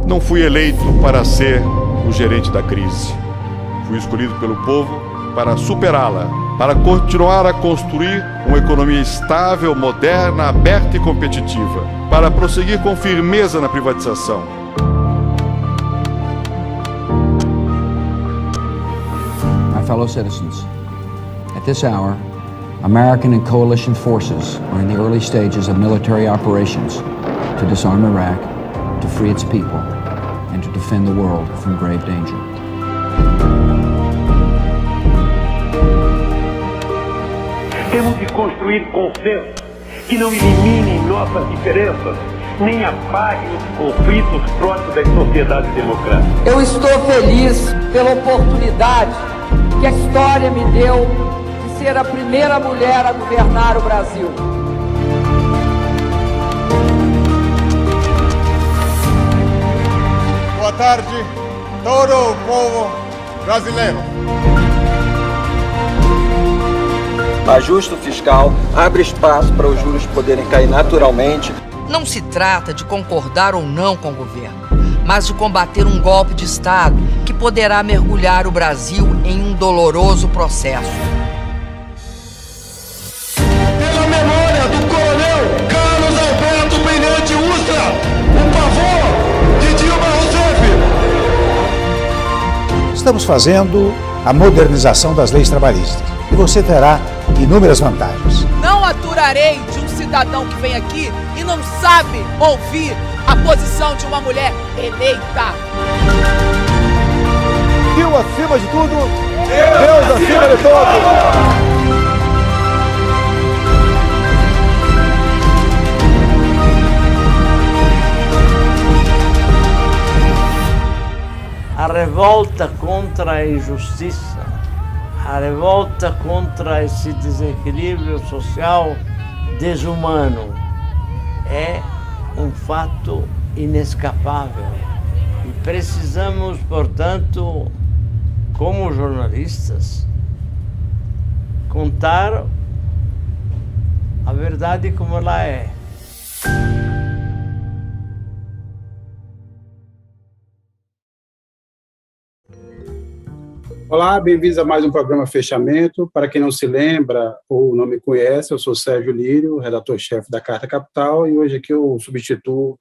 Não fui eleito para ser o gerente da crise. Fui escolhido pelo povo para superá-la, para continuar a construir uma economia estável, moderna, aberta e competitiva, para prosseguir com firmeza na privatização. My fellow citizens, at this hour, American and coalition forces are in the early stages of military operations to disarm Iraq, to free its people, and to defend the world from grave danger. Temos de construir consensos que não eliminem nossas diferenças, nem apaguem os conflitos próprios das sociedades democráticas. Eu estou feliz pela oportunidade que a história me deu de ser a primeira mulher a governar o Brasil. Boa tarde, todo o povo brasileiro. O ajuste fiscal abre espaço para os juros poderem cair naturalmente. Não se trata de concordar ou não com o governo, mas de combater um golpe de Estado que poderá mergulhar o Brasil em um doloroso processo. Pela memória do coronel Carlos Alberto Brilhante Ustra, o pavor de Dilma Rousseff. Estamos fazendo a modernização das leis trabalhistas e você terá inúmeras vantagens. Não aturarei de um cidadão que vem aqui e não sabe ouvir a posição de uma mulher eleita. Deus acima de tudo, Deus acima de todos. A revolta contra a injustiça, a revolta contra esse desequilíbrio social desumano é um fato inescapável. E precisamos, portanto, como jornalistas, contar a verdade como ela é. Olá, bem-vindos a mais um programa Fechamento. Para quem não se lembra ou não me conhece, eu sou Sérgio Lírio, redator-chefe da Carta Capital, e hoje aqui eu substituo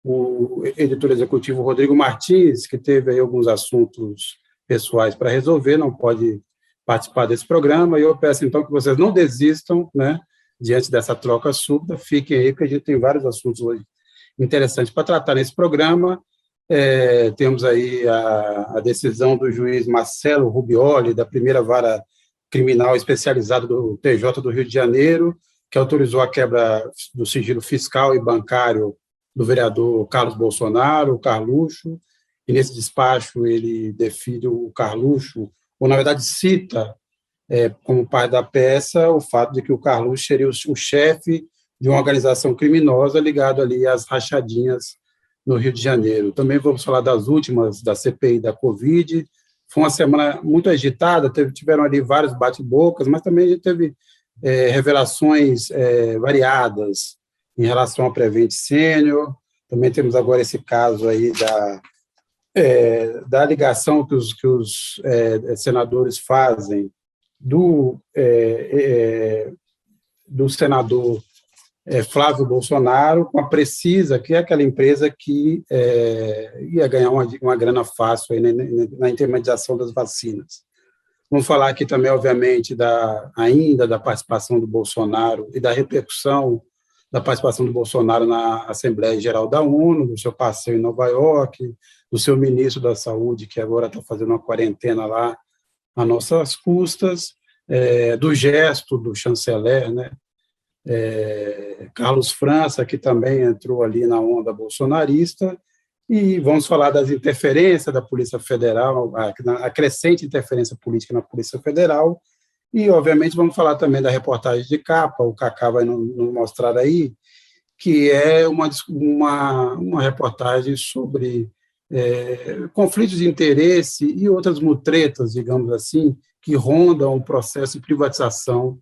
o editor executivo Rodrigo Martins, que teve aí alguns assuntos pessoais para resolver, não pode participar desse programa, e eu peço então que vocês não desistam, né, diante dessa troca súbita, fiquem aí, porque a gente tem vários assuntos hoje interessantes para tratar nesse programa. Temos aí a decisão do juiz Marcelo Rubioli, da primeira vara criminal especializada do TJ do Rio de Janeiro, que autorizou a quebra do sigilo fiscal e bancário do vereador Carlos Bolsonaro, o Carluxo, e nesse despacho ele define o Carluxo, ou na verdade cita como parte da peça o fato de que o Carluxo seria o chefe de uma organização criminosa ligado ali às rachadinhas no Rio de Janeiro. Também vamos falar das últimas, da CPI da Covid. Foi uma semana muito agitada, tiveram ali vários bate-bocas, mas também a gente teve revelações variadas em relação ao Prevent Senior. Também temos agora esse caso aí da ligação que os senadores fazem do senador Flávio Bolsonaro com a Precisa, que é aquela empresa que ia ganhar uma grana fácil aí na intermediação das vacinas. Vamos falar aqui também, obviamente, ainda da participação do Bolsonaro e da repercussão da participação do Bolsonaro na Assembleia Geral da ONU, do seu passeio em Nova York, do seu ministro da Saúde, que agora está fazendo uma quarentena lá a nossas custas, do gesto do chanceler, né? Carlos França, que também entrou ali na onda bolsonarista, e vamos falar das interferências da Polícia Federal, a crescente interferência política na Polícia Federal, e, obviamente, vamos falar também da reportagem de capa, o Cacá vai nos mostrar aí, que é uma reportagem sobre conflitos de interesse e outras mutretas, digamos assim, que rondam o processo de privatização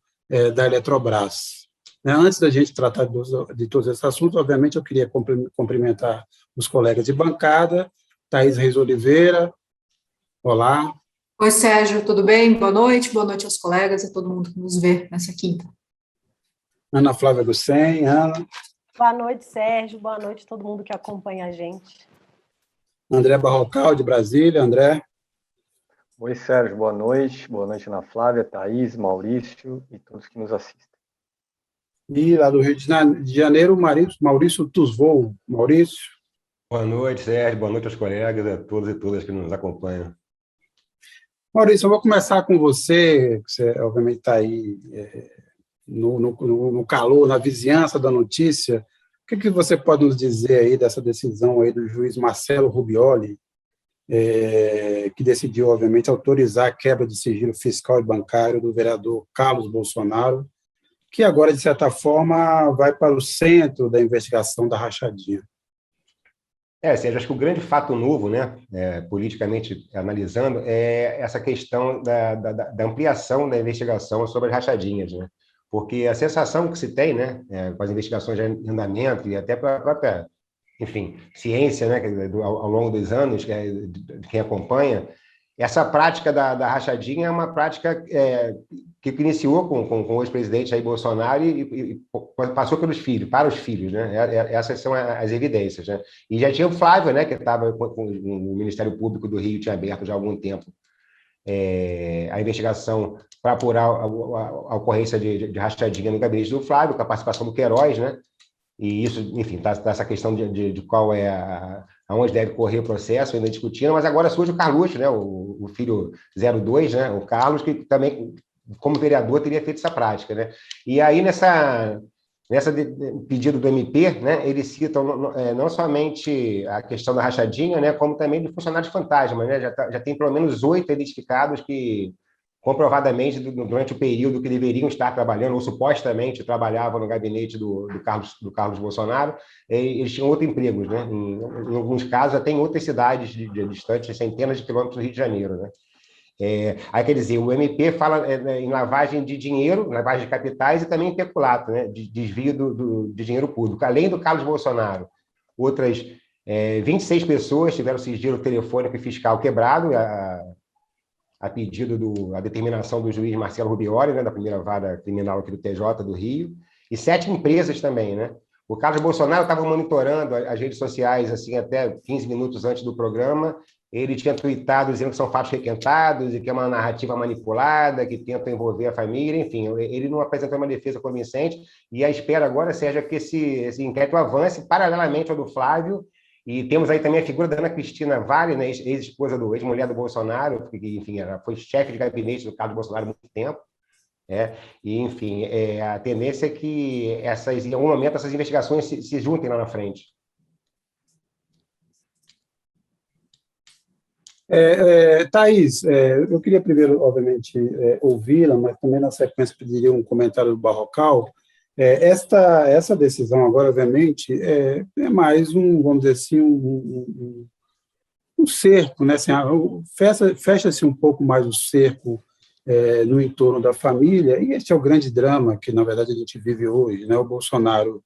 da Eletrobras. Antes da gente tratar de todos esses assuntos, obviamente eu queria cumprimentar os colegas de bancada. Thaís Reis Oliveira, olá. Oi, Sérgio, tudo bem? Boa noite aos colegas e a todo mundo que nos vê nessa quinta. Ana Flávia Gussen, Ana. Boa noite, Sérgio, boa noite a todo mundo que acompanha a gente. André Barrocal, de Brasília, André. Oi, Sérgio, boa noite Ana Flávia, Thaís, Maurício e todos que nos assistem. E lá do Rio de Janeiro, Maurício Tusvou. Maurício. Boa noite, Sérgio, boa noite aos colegas, a todos e todas que nos acompanham. Maurício, eu vou começar com você, que você obviamente está aí no calor, na vizinhança da notícia. O que você pode nos dizer aí dessa decisão aí do juiz Marcelo Rubioli, que decidiu, obviamente, autorizar a quebra de sigilo fiscal e bancário do vereador Carlos Bolsonaro, que agora, de certa forma, vai para o centro da investigação da rachadinha? Sérgio, acho que o grande fato novo, né, politicamente analisando, é essa questão da ampliação da investigação sobre as rachadinhas, né? Porque a sensação que se tem, né, com as investigações já em andamento e até para a própria, enfim, ciência, né, ao longo dos anos, quem acompanha, essa prática da rachadinha é uma prática que iniciou com o ex-presidente Jair Bolsonaro e passou para os filhos, né? Essas são as evidências, né? E já tinha o Flávio, né, que estava com o Ministério Público do Rio, tinha aberto já há algum tempo a investigação para apurar a ocorrência de rachadinha no gabinete do Flávio, com a participação do Queiroz, né? E isso, enfim, está essa questão de qual aonde deve correr o processo, ainda discutindo, mas agora surge o Carluxo, né, o filho 02, né, o Carlos, que também, como vereador, teria feito essa prática, né? E aí, nessa pedido do MP, né, eles citam não somente a questão da rachadinha, né, como também de funcionários fantasma, né? Já tem pelo menos 8 identificados que comprovadamente, durante o período que deveriam estar trabalhando, ou supostamente trabalhavam no gabinete do Carlos Bolsonaro, eles tinham outros empregos, né? Em alguns casos, até em outras cidades distantes, centenas de quilômetros do Rio de Janeiro, né? Aí, quer dizer, o MP fala em lavagem de dinheiro, lavagem de capitais e também em peculato, né? De desvio de dinheiro público. Além do Carlos Bolsonaro, outras 26 pessoas tiveram sigilo telefônico e fiscal quebrado, a pedido da determinação do juiz Marcelo Rubioli, né, da primeira vara criminal aqui do TJ do Rio, e 7 empresas também, né? O Carlos Bolsonaro estava monitorando as redes sociais assim até 15 minutos antes do programa. Ele tinha tuitado dizendo que são fatos requentados e que é uma narrativa manipulada, que tenta envolver a família, enfim, ele não apresentou uma defesa convincente, e a espera agora, Sérgio, é que esse inquérito avance paralelamente ao do Flávio. E temos aí também a figura da Ana Cristina Vale, né, ex-esposa ex-mulher do Bolsonaro, que, enfim, ela foi chefe de gabinete do Carlos Bolsonaro há muito tempo. E, enfim, a tendência é que em algum momento essas investigações se juntem lá na frente. Thaís, eu queria primeiro, obviamente, ouvi-la, mas também na sequência pediria um comentário do Barrocal. Essa decisão agora, obviamente, é mais vamos dizer assim, um cerco, né? Assim, fecha-se um pouco mais o cerco no entorno da família, e este é o grande drama que, na verdade, a gente vive hoje, né? O Bolsonaro,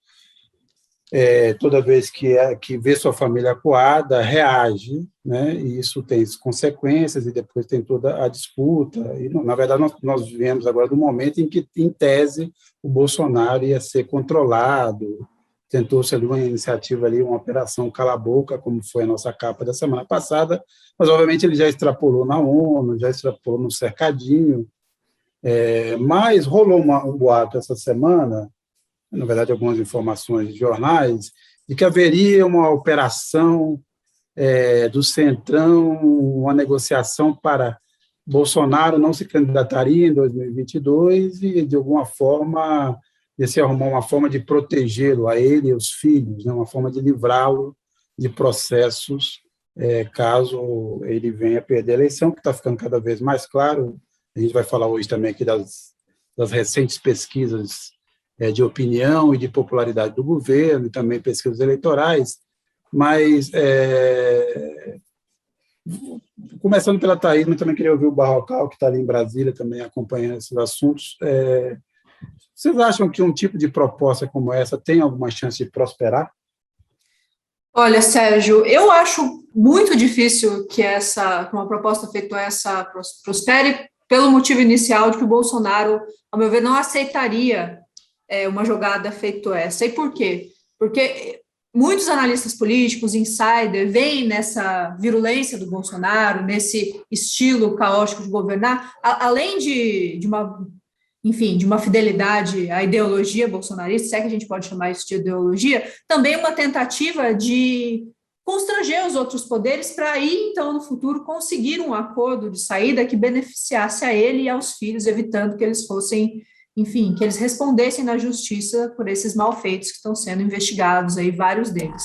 toda vez que vê sua família acuada, reage, né? E isso tem consequências, e depois tem toda a disputa. E, na verdade, nós vivemos agora num momento em que, em tese, o Bolsonaro ia ser controlado. Tentou-se ali uma iniciativa, ali, uma operação cala-boca, como foi a nossa capa da semana passada, mas, obviamente, ele já extrapolou na ONU, já extrapolou no cercadinho. Mas rolou um boato essa semana, na verdade, algumas informações de jornais, de que haveria uma operação do Centrão, uma negociação para Bolsonaro não se candidataria em 2022 e, de alguma forma, ia se arrumar uma forma de protegê-lo, a ele e os filhos, né, uma forma de livrá-lo de processos caso ele venha perder a eleição, que está ficando cada vez mais claro. A gente vai falar hoje também aqui das recentes pesquisas de opinião e de popularidade do governo, e também pesquisas eleitorais, mas, começando pela Thaís, mas também queria ouvir o Barrocal, que está ali em Brasília, também acompanhando esses assuntos. Vocês acham que um tipo de proposta como essa tem alguma chance de prosperar? Olha, Sérgio, eu acho muito difícil que uma proposta feita essa prospere, pelo motivo inicial de que o Bolsonaro, ao meu ver, não aceitaria uma jogada feita essa. E por quê? Porque muitos analistas políticos, insider, veem nessa virulência do Bolsonaro, nesse estilo caótico de governar, além de uma fidelidade à ideologia bolsonarista, se é que a gente pode chamar isso de ideologia, também uma tentativa de constranger os outros poderes para aí, então, no futuro, conseguir um acordo de saída que beneficiasse a ele e aos filhos, evitando que eles fossem, enfim, que eles respondessem na justiça por esses malfeitos que estão sendo investigados aí, vários deles.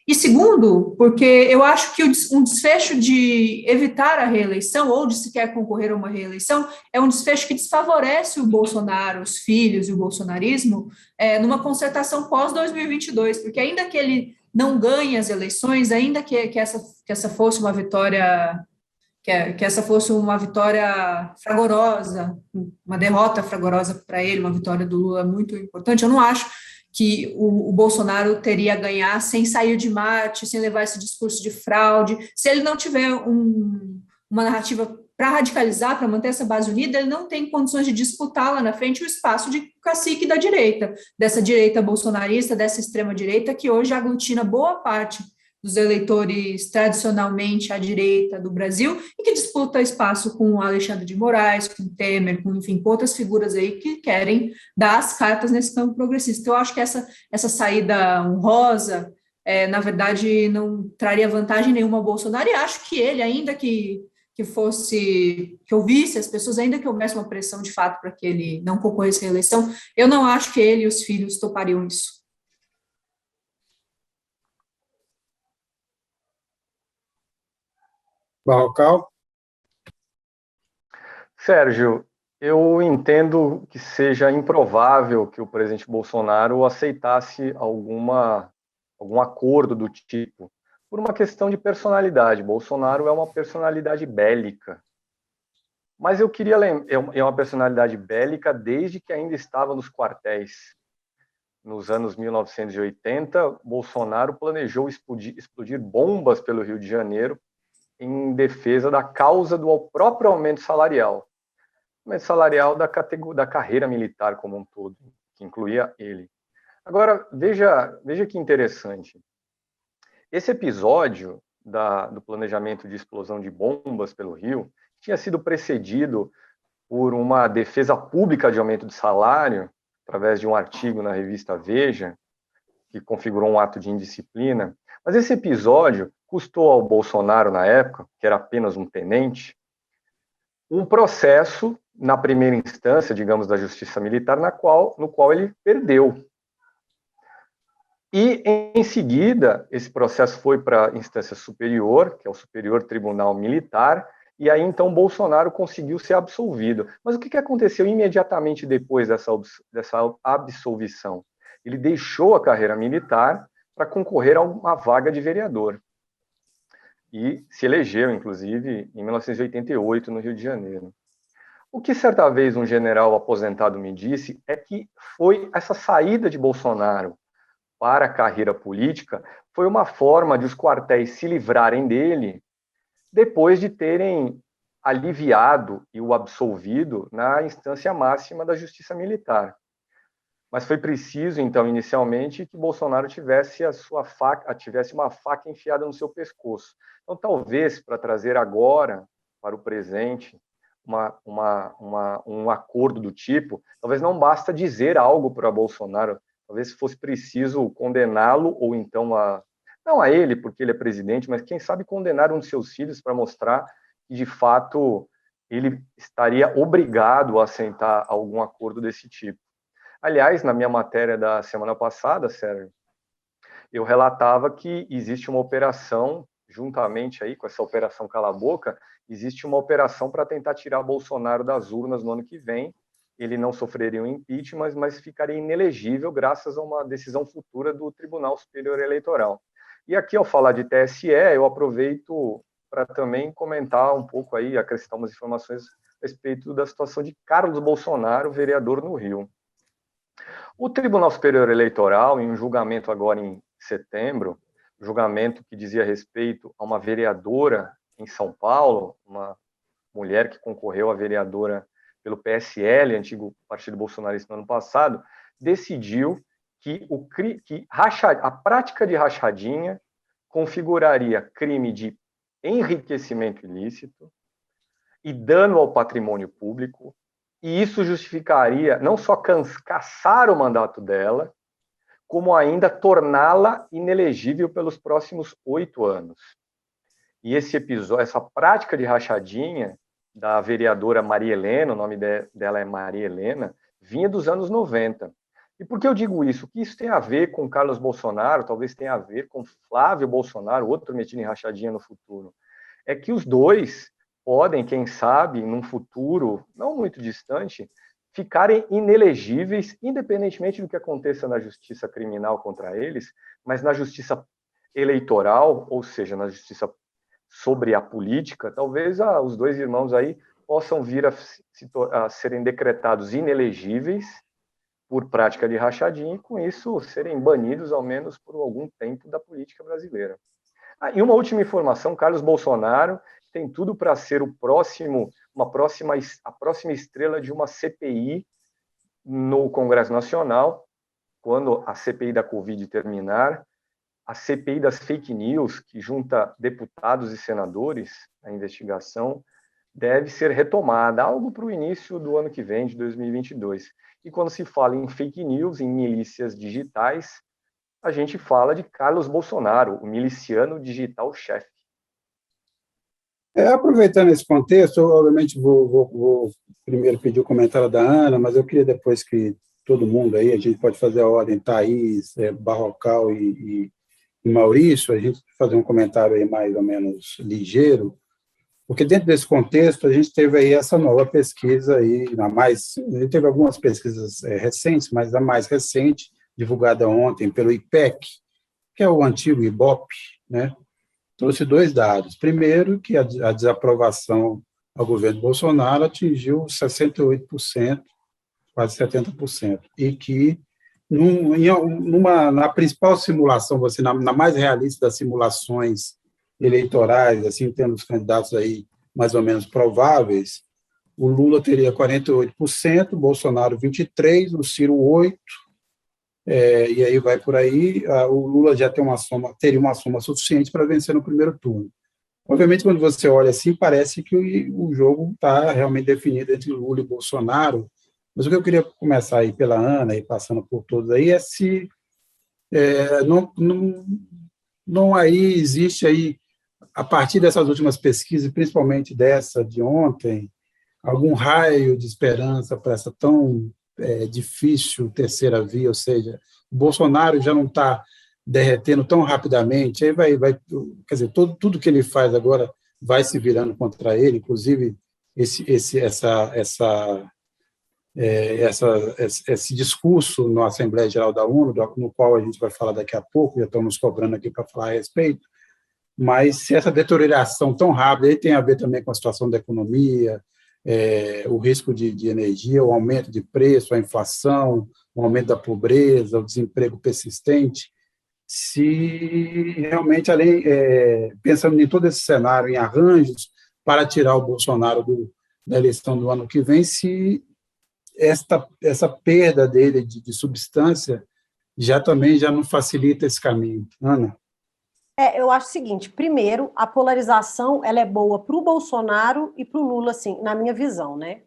E segundo, porque eu acho que um desfecho de evitar a reeleição, ou de sequer concorrer a uma reeleição, é um desfecho que desfavorece o Bolsonaro, os filhos e o bolsonarismo, numa concertação pós-2022, porque ainda que ele não ganhe as eleições, ainda que essa fosse uma vitória, que essa fosse uma vitória fragorosa, uma derrota fragorosa para ele, uma vitória do Lula muito importante, eu não acho que o Bolsonaro teria a ganhar sem sair de Marte, sem levar esse discurso de fraude, se ele não tiver uma narrativa para radicalizar, para manter essa base unida, ele não tem condições de disputar lá na frente o espaço de cacique da direita, dessa direita bolsonarista, dessa extrema-direita, que hoje aglutina boa parte dos eleitores tradicionalmente à direita do Brasil, e que disputa espaço com o Alexandre de Moraes, com o Temer, com outras figuras aí que querem dar as cartas nesse campo progressista. Então, eu acho que essa saída honrosa, na verdade, não traria vantagem nenhuma ao Bolsonaro, e acho que ele, ainda que ouvisse as pessoas, ainda que houvesse uma pressão de fato para que ele não concorresse à reeleição, eu não acho que ele e os filhos topariam isso. Barrocal? Sérgio, eu entendo que seja improvável que o presidente Bolsonaro aceitasse algum acordo do tipo, por uma questão de personalidade. Bolsonaro é uma personalidade bélica. Mas eu queria lembrar, é uma personalidade bélica desde que ainda estava nos quartéis. Nos anos 1980, Bolsonaro planejou explodir bombas pelo Rio de Janeiro em defesa da causa do próprio aumento salarial da carreira militar como um todo, que incluía ele. Agora, veja que interessante. Esse episódio do planejamento de explosão de bombas pelo Rio tinha sido precedido por uma defesa pública de aumento de salário, através de um artigo na revista Veja, que configurou um ato de indisciplina. Mas esse episódio custou ao Bolsonaro, na época, que era apenas um tenente, um processo na primeira instância, digamos, da Justiça Militar, no qual ele perdeu. E, em seguida, esse processo foi para a instância superior, que é o Superior Tribunal Militar, e aí, então, Bolsonaro conseguiu ser absolvido. Mas o que aconteceu imediatamente depois dessa absolvição? Ele deixou a carreira militar para concorrer a uma vaga de vereador. E se elegeu, inclusive, em 1988, no Rio de Janeiro. O que certa vez um general aposentado me disse é que foi essa saída de Bolsonaro para a carreira política foi uma forma de os quartéis se livrarem dele depois de terem aliviado e o absolvido na instância máxima da Justiça Militar. Mas foi preciso, então, inicialmente, que Bolsonaro tivesse uma faca enfiada no seu pescoço. Então, talvez, para trazer agora, para o presente, um acordo do tipo, talvez não basta dizer algo para Bolsonaro, talvez fosse preciso condená-lo, ou então, não a ele, porque ele é presidente, mas quem sabe condenar um de seus filhos para mostrar que, de fato, ele estaria obrigado a aceitar algum acordo desse tipo. Aliás, na minha matéria da semana passada, Sérgio, eu relatava que existe uma operação, juntamente aí com essa operação Cala a Boca, existe uma operação para tentar tirar Bolsonaro das urnas no ano que vem. Ele não sofreria um impeachment, mas ficaria inelegível graças a uma decisão futura do Tribunal Superior Eleitoral. E aqui, ao falar de TSE, eu aproveito para também comentar um pouco aí, acrescentar umas informações a respeito da situação de Carlos Bolsonaro, vereador no Rio. O Tribunal Superior Eleitoral, em um julgamento agora em setembro, julgamento que dizia respeito a uma vereadora em São Paulo, uma mulher que concorreu a vereadora pelo PSL, antigo partido bolsonarista, no ano passado, decidiu que a prática de rachadinha configuraria crime de enriquecimento ilícito e dano ao patrimônio público, e isso justificaria não só cassar o mandato dela, como ainda torná-la inelegível pelos próximos 8 anos. E esse episódio, essa prática de rachadinha da vereadora Maria Helena, o nome dela é Maria Helena, vinha dos anos 90. E por que eu digo isso? O que isso tem a ver com Carlos Bolsonaro, talvez tenha a ver com Flávio Bolsonaro, outro metido em rachadinha no futuro. É que os dois podem, quem sabe, num futuro não muito distante, ficarem inelegíveis, independentemente do que aconteça na justiça criminal contra eles, mas na justiça eleitoral, ou seja, na justiça sobre a política, talvez os dois irmãos aí possam vir a serem decretados inelegíveis por prática de rachadinha e, com isso, serem banidos, ao menos por algum tempo, da política brasileira. E uma última informação, Carlos Bolsonaro tem tudo para ser a próxima estrela de uma CPI no Congresso Nacional, quando a CPI da Covid terminar, a CPI das fake news, que junta deputados e senadores na investigação, deve ser retomada, algo para o início do ano que vem, de 2022. E quando se fala em fake news, em milícias digitais, a gente fala de Carlos Bolsonaro, o miliciano digital-chefe. Aproveitando esse contexto, eu, obviamente, vou primeiro pedir o comentário da Ana, mas eu queria depois que todo mundo aí, a gente pode fazer a ordem, Thaís, Barrocal e Maurício, a gente fazer um comentário aí mais ou menos ligeiro, porque dentro desse contexto a gente teve aí essa nova pesquisa aí, a gente teve algumas pesquisas recentes, mas a mais recente, divulgada ontem pelo IPEC, que é o antigo IBOP, né? Trouxe 2 dados. Primeiro, que a desaprovação ao governo Bolsonaro atingiu 68%, quase 70%, e que na principal simulação, na mais realista das simulações eleitorais, assim, tendo os candidatos aí mais ou menos prováveis, o Lula teria 48%, o Bolsonaro 23%, o Ciro 8%, e aí vai por aí, o Lula já teria uma soma suficiente para vencer no primeiro turno. Obviamente, quando você olha assim, parece que o jogo está realmente definido entre Lula e Bolsonaro, mas o que eu queria começar aí pela Ana, e passando por todos aí, é se não aí existe aí, a partir dessas últimas pesquisas, principalmente dessa de ontem, algum raio de esperança para essa tão difícil terceira via, ou seja, o Bolsonaro já não está derretendo tão rapidamente, aí quer dizer, tudo que ele faz agora vai se virando contra ele, inclusive esse discurso na Assembleia Geral da ONU, no qual a gente vai falar daqui a pouco, já estamos cobrando aqui para falar a respeito, mas se essa deterioração tão rápida aí tem a ver também com a situação da economia, o risco de energia, o aumento de preço, a inflação, o aumento da pobreza, o desemprego persistente, se realmente, pensando em todo esse cenário, em arranjos para tirar o Bolsonaro da eleição do ano que vem, se essa perda dele de substância já não facilita esse caminho. Ana? Eu acho o seguinte, primeiro, a polarização ela é boa para o Bolsonaro e para o Lula, assim, na minha visão, né?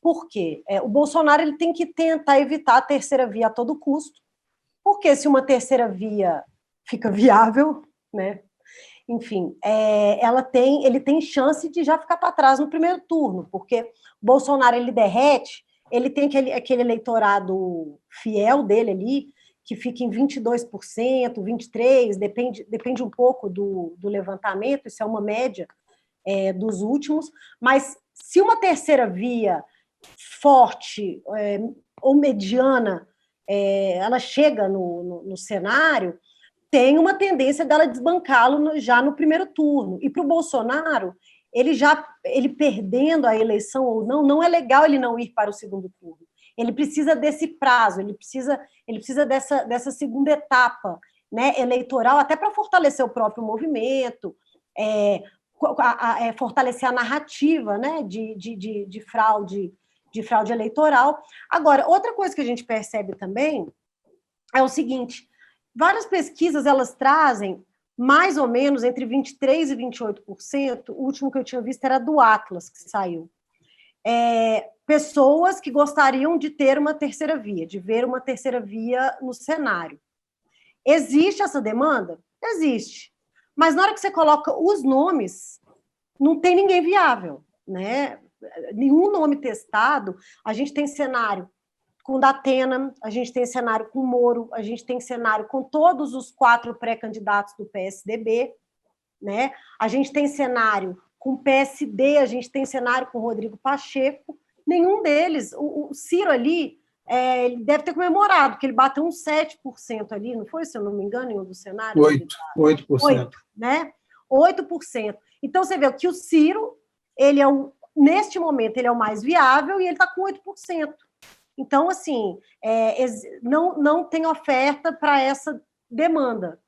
Por quê? O Bolsonaro ele tem que tentar evitar a terceira via a todo custo, porque se uma terceira via fica viável, né? Enfim, ele tem chance de já ficar para trás no primeiro turno, porque o Bolsonaro ele derrete, ele tem aquele eleitorado fiel dele ali, que fica em 22%, 23%, depende um pouco do levantamento, isso é uma média dos últimos, mas se uma terceira via forte ou mediana, ela chega no cenário, tem uma tendência dela desbancá-lo já no primeiro turno. E para o Bolsonaro, ele perdendo a eleição ou não é legal ele não ir para o segundo turno. ele precisa desse prazo, ele precisa dessa segunda etapa, né, eleitoral, até para fortalecer o próprio movimento, fortalecer a narrativa, né, de fraude eleitoral. Agora, outra coisa que a gente percebe também é o seguinte: várias pesquisas elas trazem mais ou menos entre 23% e 28%, o último que eu tinha visto era do Atlas, que saiu. Pessoas que gostariam de ter uma terceira via, de ver uma terceira via no cenário. Existe essa demanda? Existe. Mas na hora que você coloca os nomes, não tem ninguém viável, né? Nenhum nome testado. A gente tem cenário com Datena, a gente tem cenário com Moro, a gente tem cenário com todos os 4 pré-candidatos do PSDB, né? A gente tem cenário com PSD, a gente tem cenário com Rodrigo Pacheco. Nenhum deles, o Ciro ali, ele deve ter comemorado, porque ele bateu uns 7% ali, não foi, se eu não me engano, em um dos cenários? 8%. Né? 8%. Então, você vê que o Ciro, neste momento, ele é o mais viável e ele está com 8%. Então, assim, não tem oferta para essa demanda,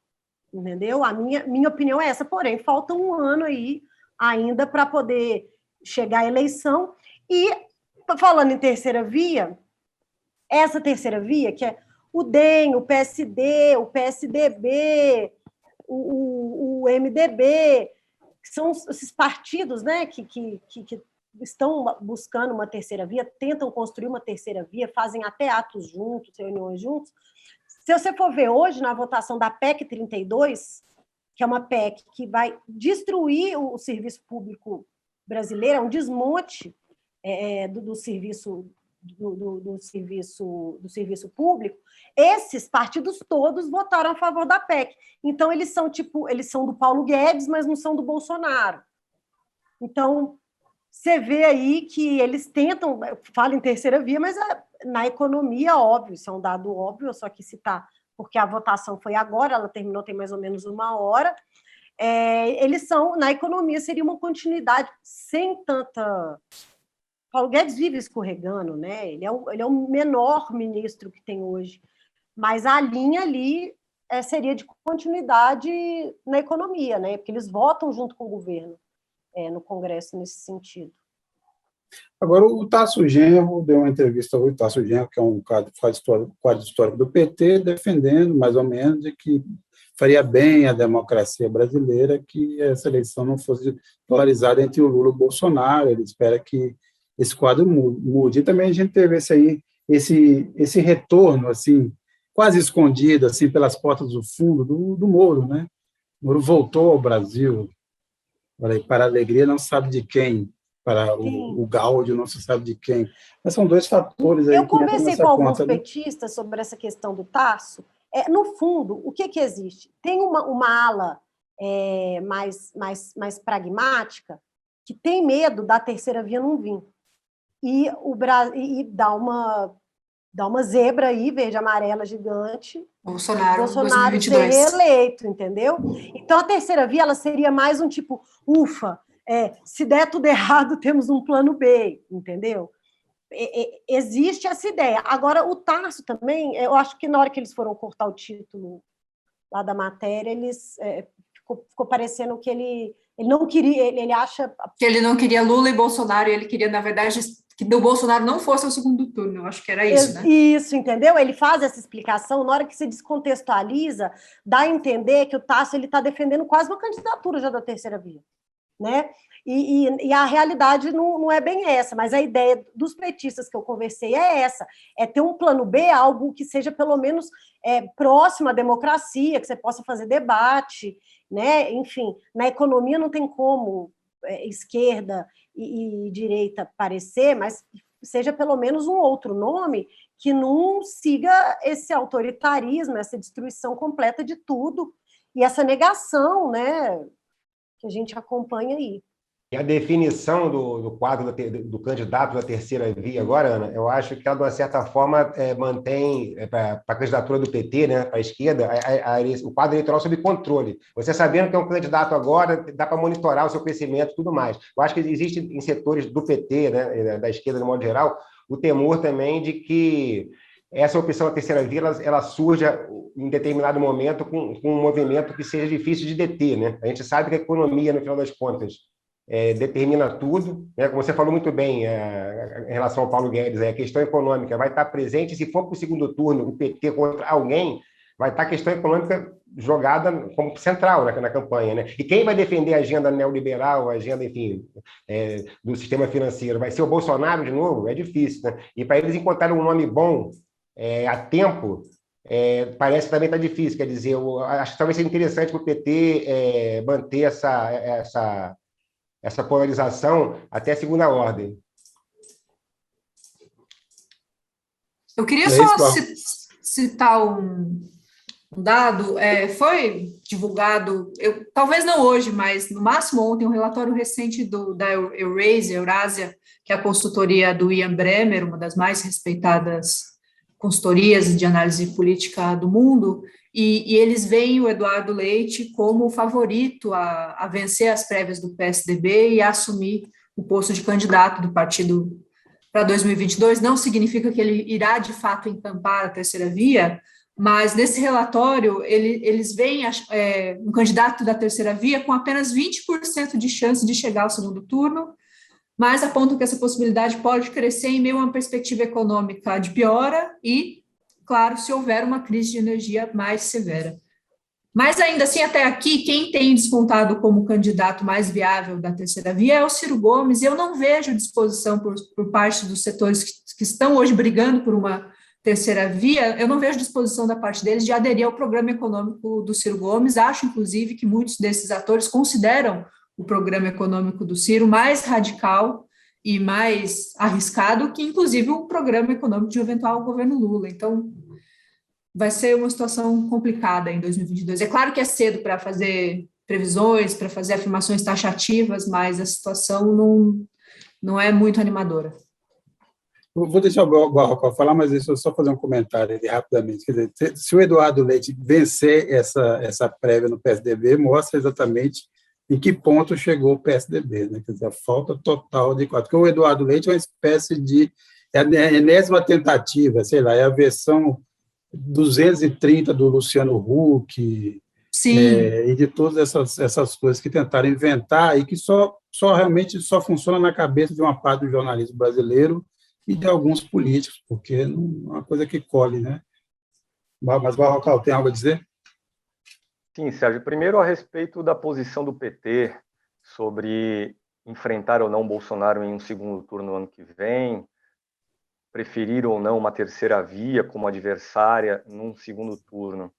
entendeu? A minha opinião é essa, porém, falta um ano aí ainda para poder chegar à eleição. E, falando em terceira via, essa terceira via, que é o DEM, o PSD, o PSDB, o MDB, que são esses partidos, né, que estão buscando uma terceira via, tentam construir uma terceira via, fazem até atos juntos, reuniões juntos. Se você for ver hoje, na votação da PEC 32, que é uma PEC que vai destruir o serviço público brasileiro, é um desmonte do serviço público, esses partidos todos votaram a favor da PEC. Então, eles são do Paulo Guedes, mas não são do Bolsonaro. Então, você vê aí que eles tentam, falam em terceira via, mas na economia, óbvio, isso é um dado óbvio, eu só quis citar, porque a votação foi agora, ela terminou tem mais ou menos 1 hora. Eles são, na economia, seria uma continuidade sem tanta... Paulo Guedes vive escorregando, né? Ele é o menor ministro que tem hoje, mas a linha ali seria de continuidade na economia, né? Porque eles votam junto com o governo no Congresso nesse sentido. Agora, o Tasso Genro deu uma entrevista hoje, o Tasso Genro, que é um quadro histórico do PT, defendendo, mais ou menos, de que faria bem a democracia brasileira que essa eleição não fosse polarizada entre o Lula e o Bolsonaro. Ele espera que esse quadro mude. E também a gente teve esse retorno, assim, quase escondido, assim, pelas portas do fundo, do Moro, né? O Moro voltou ao Brasil, para a alegria não sabe de quem, para o gáudio não se sabe de quem. Mas são 2 fatores aí. Eu conversei com alguns petistas sobre essa questão do Tasso. No fundo, o que existe? Tem uma ala mais pragmática que tem medo da terceira via não vir. E dá uma zebra aí, verde amarela gigante, Bolsonaro ser reeleito, entendeu? Então a terceira via ela seria mais um tipo, ufa, se der tudo errado, temos um plano B, entendeu? Existe essa ideia. Agora, o Tasso também, eu acho que na hora que eles foram cortar o título lá da matéria, ficou parecendo que ele não queria, ele acha... Que ele não queria Lula e Bolsonaro, e ele queria, na verdade, que o Bolsonaro não fosse ao segundo turno. Eu acho que era isso, né? Isso, entendeu? Ele faz essa explicação, na hora que se descontextualiza, dá a entender que o Tasso está defendendo quase uma candidatura já da terceira via, né? E a realidade não é bem essa, mas a ideia dos petistas que eu conversei é essa, ter um plano B, algo que seja pelo menos próximo à democracia, que você possa fazer debate, né? Enfim, na economia não tem como esquerda e direita parecer, mas seja pelo menos um outro nome que não siga esse autoritarismo, essa destruição completa de tudo, e essa negação, né, que a gente acompanha aí. E a definição do quadro do candidato da terceira via agora, Ana, eu acho que ela, de uma certa forma, mantém para a candidatura do PT, né, para a esquerda, o quadro eleitoral sob controle. Você sabendo que é um candidato agora, dá para monitorar o seu crescimento e tudo mais. Eu acho que existe em setores do PT, né, da esquerda, de modo geral, o temor também de que essa opção da terceira via ela surja em determinado momento com um movimento que seja difícil de deter, né? A gente sabe que a economia, no final das contas, determina tudo, né? Como você falou muito bem em relação ao Paulo Guedes, a questão econômica vai estar presente, se for para o segundo turno o PT contra alguém, vai estar a questão econômica jogada como central na campanha, né? E quem vai defender a agenda neoliberal, a agenda, enfim, do sistema financeiro? Vai ser o Bolsonaro de novo? É difícil, né? E para eles encontrarem um nome bom a tempo, parece que também está difícil. Quer dizer, eu acho que talvez seja interessante para o PT manter essa polarização até a segunda ordem. Eu queria só citar um dado. Foi divulgado, talvez não hoje, mas no máximo ontem, um relatório recente da Eurásia, que é a consultoria do Ian Bremmer, uma das mais respeitadas consultorias de análise política do mundo, e eles veem o Eduardo Leite como o favorito a vencer as prévias do PSDB e a assumir o posto de candidato do partido para 2022. Não significa que ele irá, de fato, encampar a terceira via, mas nesse relatório eles veem um candidato da terceira via com apenas 20% de chance de chegar ao segundo turno, mas apontam que essa possibilidade pode crescer em meio a uma perspectiva econômica de piora e, claro, se houver uma crise de energia mais severa. Mas, ainda assim, até aqui, quem tem despontado como candidato mais viável da terceira via é o Ciro Gomes, e eu não vejo disposição por parte dos setores que estão hoje brigando por uma terceira via, eu não vejo disposição da parte deles de aderir ao programa econômico do Ciro Gomes. Acho, inclusive, que muitos desses atores consideram o programa econômico do Ciro mais radical e mais arriscado que, inclusive, o programa econômico de eventual governo Lula. Então, vai ser uma situação complicada em 2022. É claro que é cedo para fazer previsões, para fazer afirmações taxativas, mas a situação não é muito animadora. Vou deixar o Barrocal falar, mas deixa eu só fazer um comentário ali rapidamente. Quer dizer, se o Eduardo Leite vencer essa prévia no PSDB, mostra exatamente em que ponto chegou o PSDB, né? Quer dizer, a falta total de quadro. Porque o Eduardo Leite é uma espécie de a enésima tentativa, sei lá, é a versão 230 do Luciano Huck, e de todas essas coisas que tentaram inventar e que realmente só funciona na cabeça de uma parte do jornalismo brasileiro e de alguns políticos, porque não é uma coisa que colhe, né? Mas, Barrocal, tem algo a dizer? Sim, Sérgio. Primeiro, a respeito da posição do PT sobre enfrentar ou não Bolsonaro em um segundo turno no ano que vem, preferir ou não uma terceira via como adversária num segundo turno.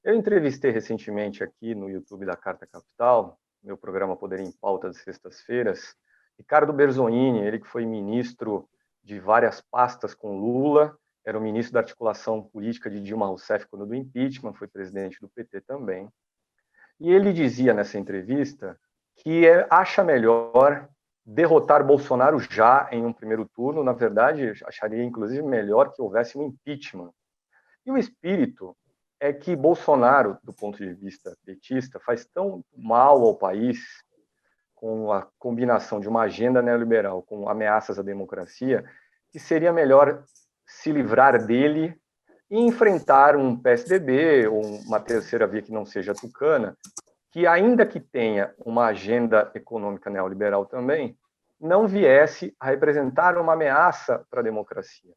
Eu entrevistei recentemente aqui no YouTube da Carta Capital, meu programa Poder em Pauta de sextas-feiras, Ricardo Berzonini, ele que foi ministro de várias pastas com Lula, era o ministro da articulação política de Dilma Rousseff quando do impeachment, foi presidente do PT também. E ele dizia nessa entrevista que acha melhor derrotar Bolsonaro já em um primeiro turno. Na verdade, acharia inclusive melhor que houvesse um impeachment. E o espírito é que Bolsonaro, do ponto de vista petista, faz tão mal ao país com a combinação de uma agenda neoliberal com ameaças à democracia, que seria melhor se livrar dele e enfrentar um PSDB ou uma terceira via que não seja tucana, que ainda que tenha uma agenda econômica neoliberal também, não viesse a representar uma ameaça para a democracia.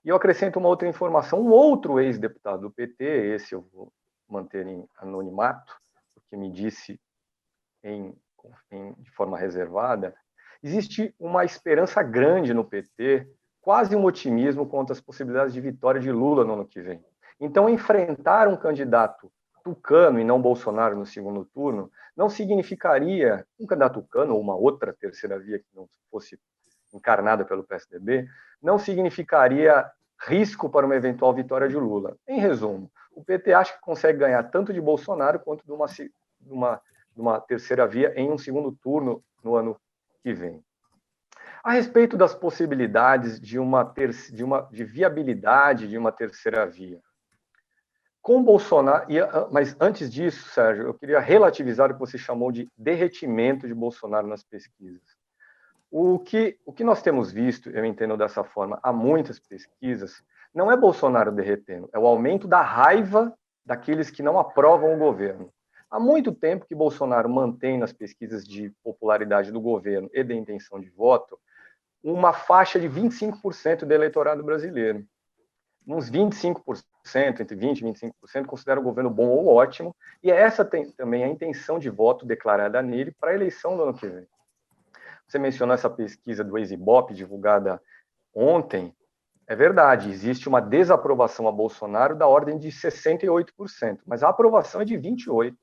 E eu acrescento uma outra informação, um outro ex-deputado do PT, esse eu vou manter em anonimato, porque me disse de forma reservada, existe uma esperança grande no PT, quase um otimismo quanto às possibilidades de vitória de Lula no ano que vem. Então, enfrentar um candidato tucano e não Bolsonaro no segundo turno não significaria, um candidato tucano ou uma outra terceira via que não fosse encarnada pelo PSDB, não significaria risco para uma eventual vitória de Lula. Em resumo, o PT acha que consegue ganhar tanto de Bolsonaro quanto de uma terceira via em um segundo turno no ano que vem. A respeito das possibilidades de viabilidade de uma terceira via, com Bolsonaro, mas antes disso, Sérgio, eu queria relativizar o que você chamou de derretimento de Bolsonaro nas pesquisas. O que nós temos visto, eu entendo dessa forma, há muitas pesquisas, não é Bolsonaro derretendo, é o aumento da raiva daqueles que não aprovam o governo. Há muito tempo que Bolsonaro mantém nas pesquisas de popularidade do governo e da intenção de voto uma faixa de 25% do eleitorado brasileiro. Uns 25%, entre 20% e 25%, considera o governo bom ou ótimo, e essa tem também a intenção de voto declarada nele para a eleição do ano que vem. Você mencionou essa pesquisa do Exibop, divulgada ontem. É verdade, existe uma desaprovação a Bolsonaro da ordem de 68%, mas a aprovação é de 28%.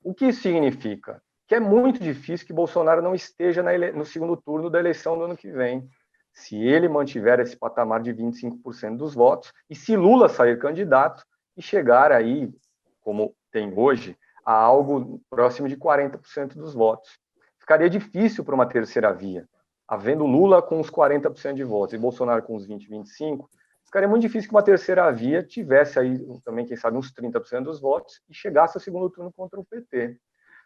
O que isso significa? Que é muito difícil que Bolsonaro não esteja no segundo turno da eleição do ano que vem, se ele mantiver esse patamar de 25% dos votos, e se Lula sair candidato e chegar aí, como tem hoje, a algo próximo de 40% dos votos. Ficaria difícil para uma terceira via, havendo Lula com os 40% de votos e Bolsonaro com os 20%, 25%, ficaria muito difícil que uma terceira via tivesse aí também, quem sabe, uns 30% dos votos e chegasse ao segundo turno contra o PT.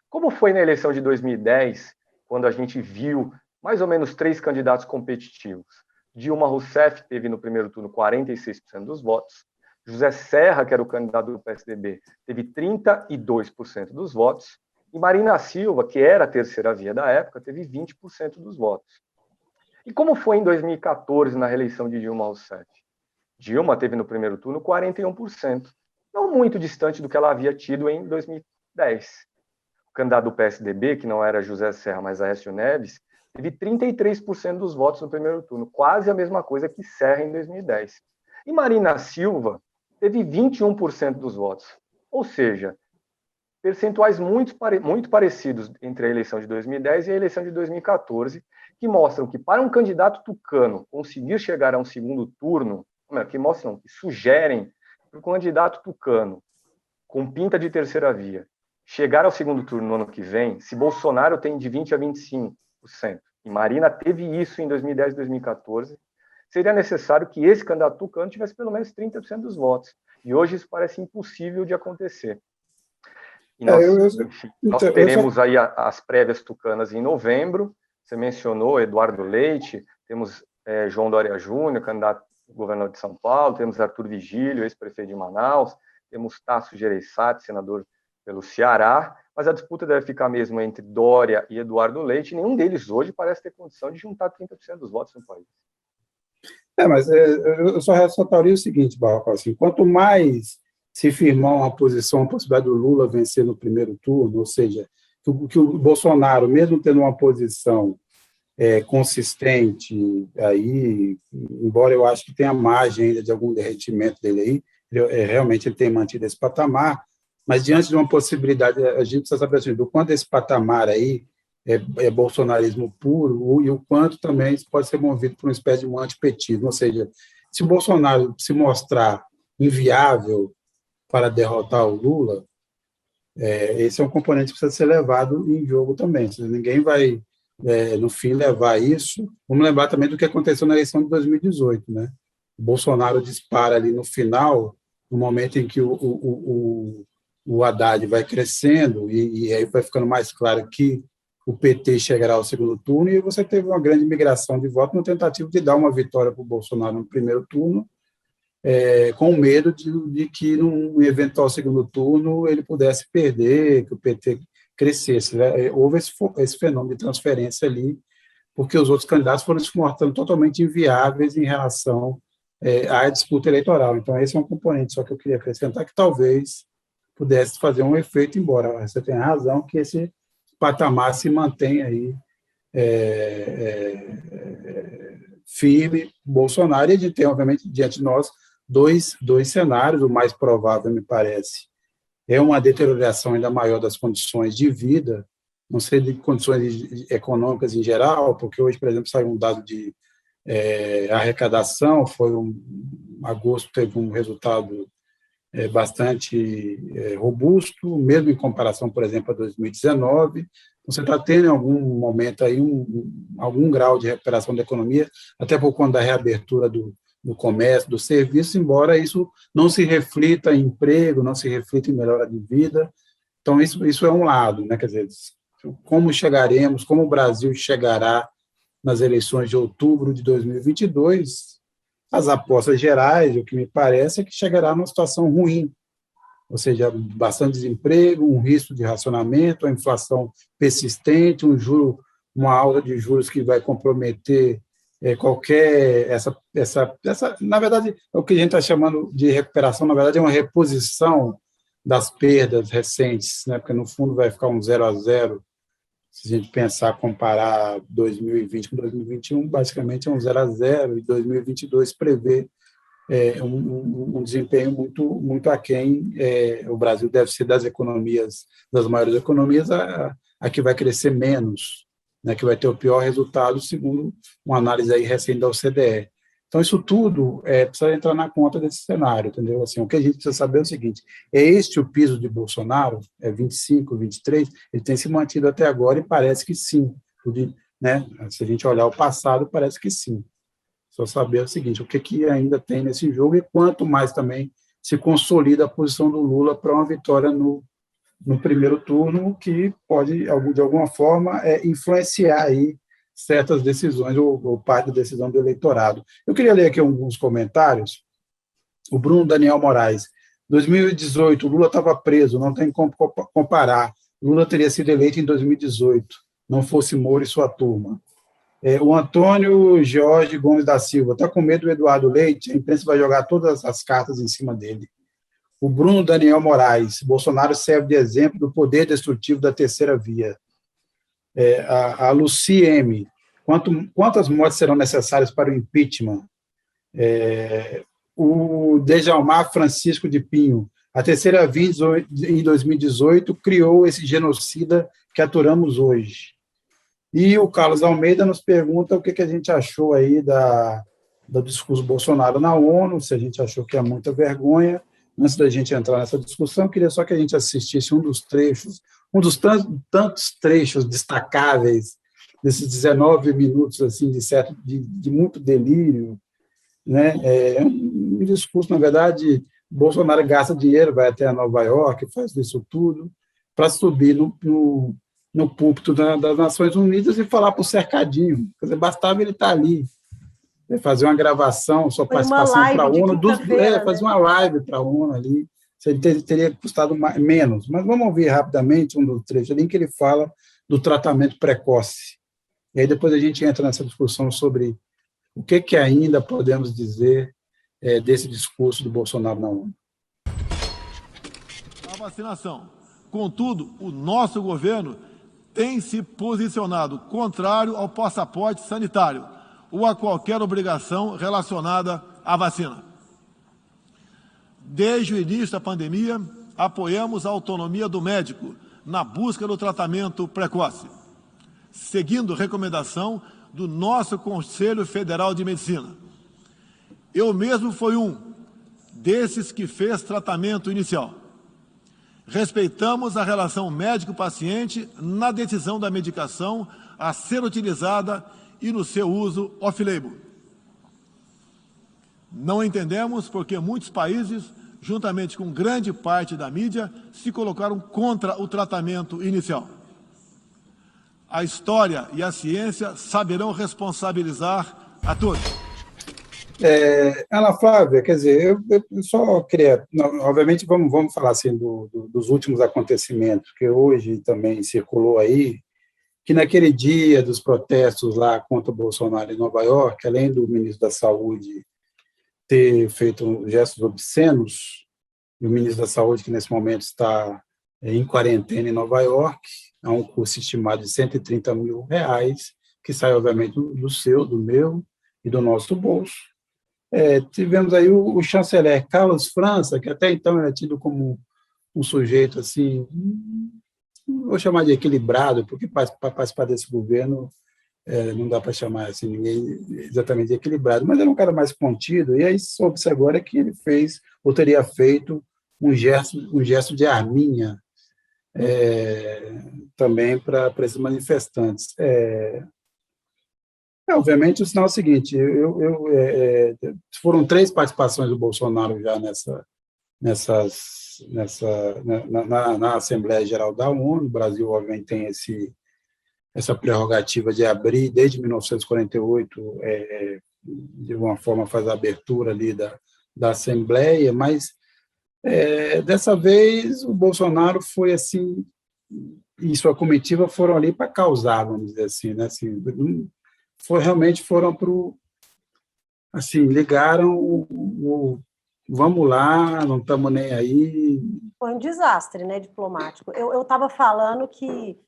Como foi na eleição de 2010, quando a gente viu mais ou menos 3 candidatos competitivos. Dilma Rousseff teve no primeiro turno 46% dos votos, José Serra, que era o candidato do PSDB, teve 32% dos votos, e Marina Silva, que era a terceira via da época, teve 20% dos votos. E como foi em 2014, na reeleição de Dilma Rousseff? Dilma teve no primeiro turno 41%, não muito distante do que ela havia tido em 2010. O candidato do PSDB, que não era José Serra, mas Aécio Neves, teve 33% dos votos no primeiro turno, quase a mesma coisa que Serra em 2010. E Marina Silva teve 21% dos votos, ou seja, percentuais muito parecidos entre a eleição de 2010 e a eleição de 2014, que mostram que para um candidato tucano conseguir chegar a um segundo turno, que sugerem para o candidato tucano, com pinta de terceira via, chegar ao segundo turno no ano que vem, se Bolsonaro tem de 20% a 25%, e Marina teve isso em 2010 e 2014, seria necessário que esse candidato tucano tivesse pelo menos 30% dos votos. E hoje isso parece impossível de acontecer. E nós teremos aí as prévias tucanas em novembro. Você mencionou Eduardo Leite, temos João Dória Júnior, candidato ao governador de São Paulo, temos Arthur Vigílio, ex-prefeito de Manaus, temos Tasso Gereissati, senador pelo Ceará, mas a disputa deve ficar mesmo entre Dória e Eduardo Leite, e nenhum deles hoje parece ter condição de juntar 30% dos votos no país. Mas eu só ressaltaria o seguinte, Barroco, assim, quanto mais se firmar uma posição, a possibilidade do Lula vencer no primeiro turno, ou seja, que o Bolsonaro, mesmo tendo uma posição consistente, aí, embora eu acho que tenha margem ainda de algum derretimento dele aí, realmente ele tem mantido esse patamar, mas diante de uma possibilidade, a gente precisa saber assim, do quanto esse patamar aí é bolsonarismo puro e o quanto também isso pode ser movido por uma espécie de um antipetismo, ou seja, se o Bolsonaro se mostrar inviável para derrotar o Lula, esse é um componente que precisa ser levado em jogo também. Ninguém vai, no fim, levar isso. Vamos lembrar também do que aconteceu na eleição de 2018, né? O Bolsonaro dispara ali no final, no momento em que o Haddad vai crescendo e aí vai ficando mais claro que o PT chegará ao segundo turno, e você teve uma grande migração de voto na tentativa de dar uma vitória para o Bolsonaro no primeiro turno, com medo de que, num eventual segundo turno, ele pudesse perder, que o PT crescesse. Né? Houve esse fenômeno de transferência ali, porque os outros candidatos foram se mostrando totalmente inviáveis em relação à disputa eleitoral. Então, esse é um componente só que eu queria acrescentar, que talvez pudesse fazer um efeito, embora você tenha razão, que esse patamar se mantém aí firme, Bolsonaro, e a gente tem, obviamente, diante de nós, dois cenários. O mais provável, me parece, é uma deterioração ainda maior das condições de vida, não sei de condições econômicas em geral, porque hoje, por exemplo, saiu um dado de arrecadação, agosto teve um resultado bastante robusto, mesmo em comparação, por exemplo, a 2019. Você está tendo, em algum momento, aí algum grau de recuperação da economia, até por conta da reabertura do comércio, do serviço, embora isso não se reflita em emprego, não se reflita em melhora de vida. Então, isso é um lado, né? Quer dizer, como chegaremos, como o Brasil chegará nas eleições de outubro de 2022, as apostas gerais, o que me parece é que chegará numa situação ruim, ou seja, bastante desemprego, um risco de racionamento, a inflação persistente, uma alta de juros que vai comprometer na verdade, o que a gente está chamando de recuperação, na verdade, é uma reposição das perdas recentes, né? Porque, no fundo, vai ficar um 0-0. Se a gente pensar, comparar 2020 com 2021, basicamente é um 0-0, e 2022 prevê um desempenho muito aquém. O Brasil deve ser das maiores economias, a que vai crescer menos, né, que vai ter o pior resultado, segundo uma análise aí recente da OCDE. Então, isso tudo precisa entrar na conta desse cenário, entendeu? Assim, o que a gente precisa saber é o seguinte: é este o piso de Bolsonaro? É 25, 23? Ele tem se mantido até agora e parece que sim. Né? Se a gente olhar o passado, parece que sim. Só saber o seguinte: o que ainda tem nesse jogo e quanto mais também se consolida a posição do Lula para uma vitória no primeiro turno, que pode, de alguma forma, influenciar aí certas decisões ou parte da decisão do eleitorado. Eu queria ler aqui alguns comentários. O Bruno Daniel Moraes: 2018, o Lula estava preso, não tem como comparar. Lula teria sido eleito em 2018, não fosse Moro e sua turma. O Antônio Jorge Gomes da Silva: está com medo do Eduardo Leite? A imprensa vai jogar todas as cartas em cima dele. O Bruno Daniel Moraes: Bolsonaro serve de exemplo do poder destrutivo da terceira via. A Luci M: quantas mortes serão necessárias para o impeachment? O Dejalmar Francisco de Pinho: a terceira via em 2018 criou esse genocida que aturamos hoje. E o Carlos Almeida nos pergunta o que a gente achou aí do discurso Bolsonaro na ONU, se a gente achou que é muita vergonha. Antes da gente entrar nessa discussão, eu queria só que a gente assistisse um dos tantos trechos destacáveis desses 19 minutos assim, de muito delírio, né? Um discurso, na verdade, Bolsonaro gasta dinheiro, vai até Nova York, faz isso tudo, para subir no púlpito das Nações Unidas e falar para o cercadinho. Quer dizer, bastava ele estar ali, fazer uma gravação, sua participação para a ONU, fazer uma live para a ONU ali, ele teria custado menos. Mas vamos ouvir rapidamente um dos trechos ali em que ele fala do tratamento precoce. E aí depois a gente entra nessa discussão sobre o que ainda podemos dizer desse discurso do Bolsonaro na ONU. A vacinação. Contudo, o nosso governo tem se posicionado contrário ao passaporte sanitário ou a qualquer obrigação relacionada à vacina. Desde o início da pandemia, apoiamos a autonomia do médico na busca do tratamento precoce, seguindo recomendação do nosso Conselho Federal de Medicina. Eu mesmo fui um desses que fez tratamento inicial. Respeitamos a relação médico-paciente na decisão da medicação a ser utilizada e no seu uso off-label. Não entendemos porque muitos países, juntamente com grande parte da mídia, se colocaram contra o tratamento inicial. A história e a ciência saberão responsabilizar a todos. Ana Flávia, quer dizer, eu só queria, obviamente vamos falar assim dos últimos acontecimentos, que hoje também circulou aí, que naquele dia dos protestos lá contra o Bolsonaro em Nova York, além do ministro da Saúde ter feito gestos obscenos, e o ministro da Saúde, que nesse momento está em quarentena em Nova York, a um custo estimado de R$130 mil, que sai, obviamente, do meu e do nosso bolso. Tivemos aí o chanceler Carlos França, que até então era tido como um sujeito assim, vou chamar de equilibrado, porque para participar desse governo não dá para chamar assim, ninguém exatamente de equilibrado, mas era um cara mais contido, e aí soube-se agora que ele fez, ou teria feito, um gesto de arminha também para esses manifestantes. Obviamente, o sinal é o seguinte, foram 3 participações do Bolsonaro já na Assembleia Geral da ONU. O Brasil, obviamente, tem essa prerrogativa de abrir, desde 1948, de uma forma faz a abertura ali da Assembleia, mas dessa vez o Bolsonaro foi assim, e sua comitiva foram ali para causar, vamos dizer assim, né? Assim, realmente foram para o... Assim, ligaram vamos lá, não estamos nem aí. Foi um desastre, né, diplomático. Eu estava falando que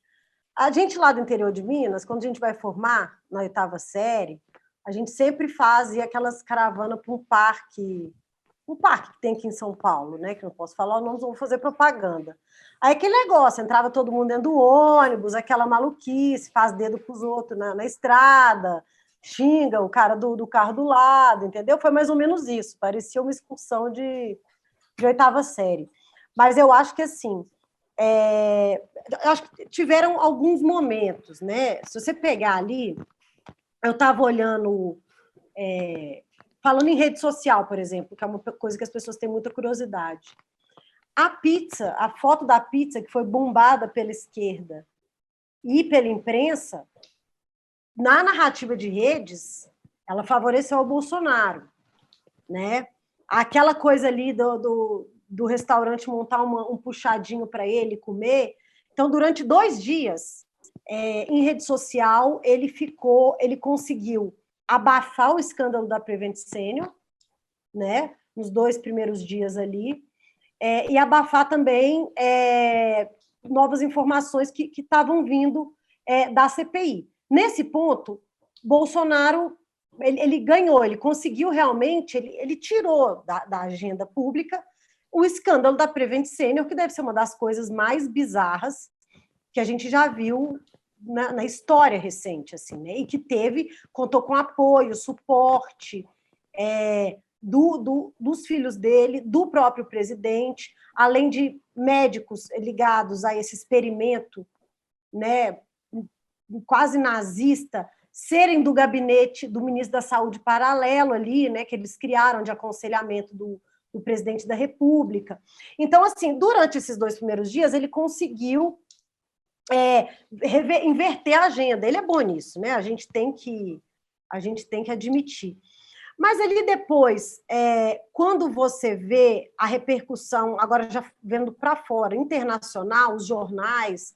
a gente lá do interior de Minas, quando a gente vai formar na 8ª série, a gente sempre fazia aquelas caravanas para um parque que tem aqui em São Paulo, né, que não posso falar o nome, não vou fazer propaganda. Aí aquele negócio, entrava todo mundo dentro do ônibus, aquela maluquice, faz dedo para os outros na estrada, xinga o cara do carro do lado, entendeu? Foi mais ou menos isso, parecia uma excursão de 8ª série. Mas eu acho que, assim, eu acho que tiveram alguns momentos, né? Se você pegar ali, eu estava olhando, falando em rede social, por exemplo, que é uma coisa que as pessoas têm muita curiosidade. A foto da pizza que foi bombada pela esquerda e pela imprensa, na narrativa de redes, ela favoreceu o Bolsonaro, né? Aquela coisa ali do restaurante montar um puxadinho para ele comer. Então, durante 2 dias, em rede social, ele conseguiu abafar o escândalo da Prevent Senior, né? Nos 2 primeiros dias ali, e abafar também novas informações que estavam vindo da CPI. Nesse ponto, Bolsonaro ele ganhou, ele conseguiu realmente, ele tirou da agenda pública o escândalo da Prevent Senior, que deve ser uma das coisas mais bizarras que a gente já viu na história recente, assim, né? E que contou com apoio, suporte dos filhos dele, do próprio presidente, além de médicos ligados a esse experimento, né, quase nazista, serem do gabinete do ministro da Saúde paralelo ali, né, que eles criaram de aconselhamento do presidente da República. Então, assim, durante esses 2 primeiros dias, ele conseguiu inverter a agenda. Ele é bom nisso, né? A gente tem que admitir. Mas ali depois, quando você vê a repercussão, agora já vendo para fora, internacional, os jornais,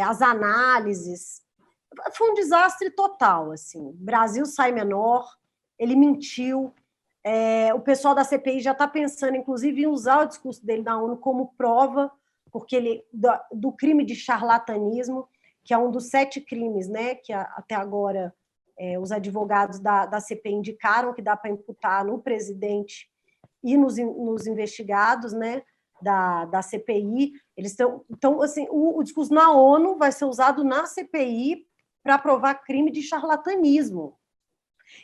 as análises, foi um desastre total, assim. O Brasil sai menor, ele mentiu, o pessoal da CPI já está pensando, inclusive, em usar o discurso dele na ONU como prova, porque do crime de charlatanismo, que é um dos 7 crimes, né, que até agora os advogados da CPI indicaram que dá para imputar no presidente e nos investigados, né, da CPI. Eles estão, então, assim, o discurso na ONU vai ser usado na CPI para provar crime de charlatanismo.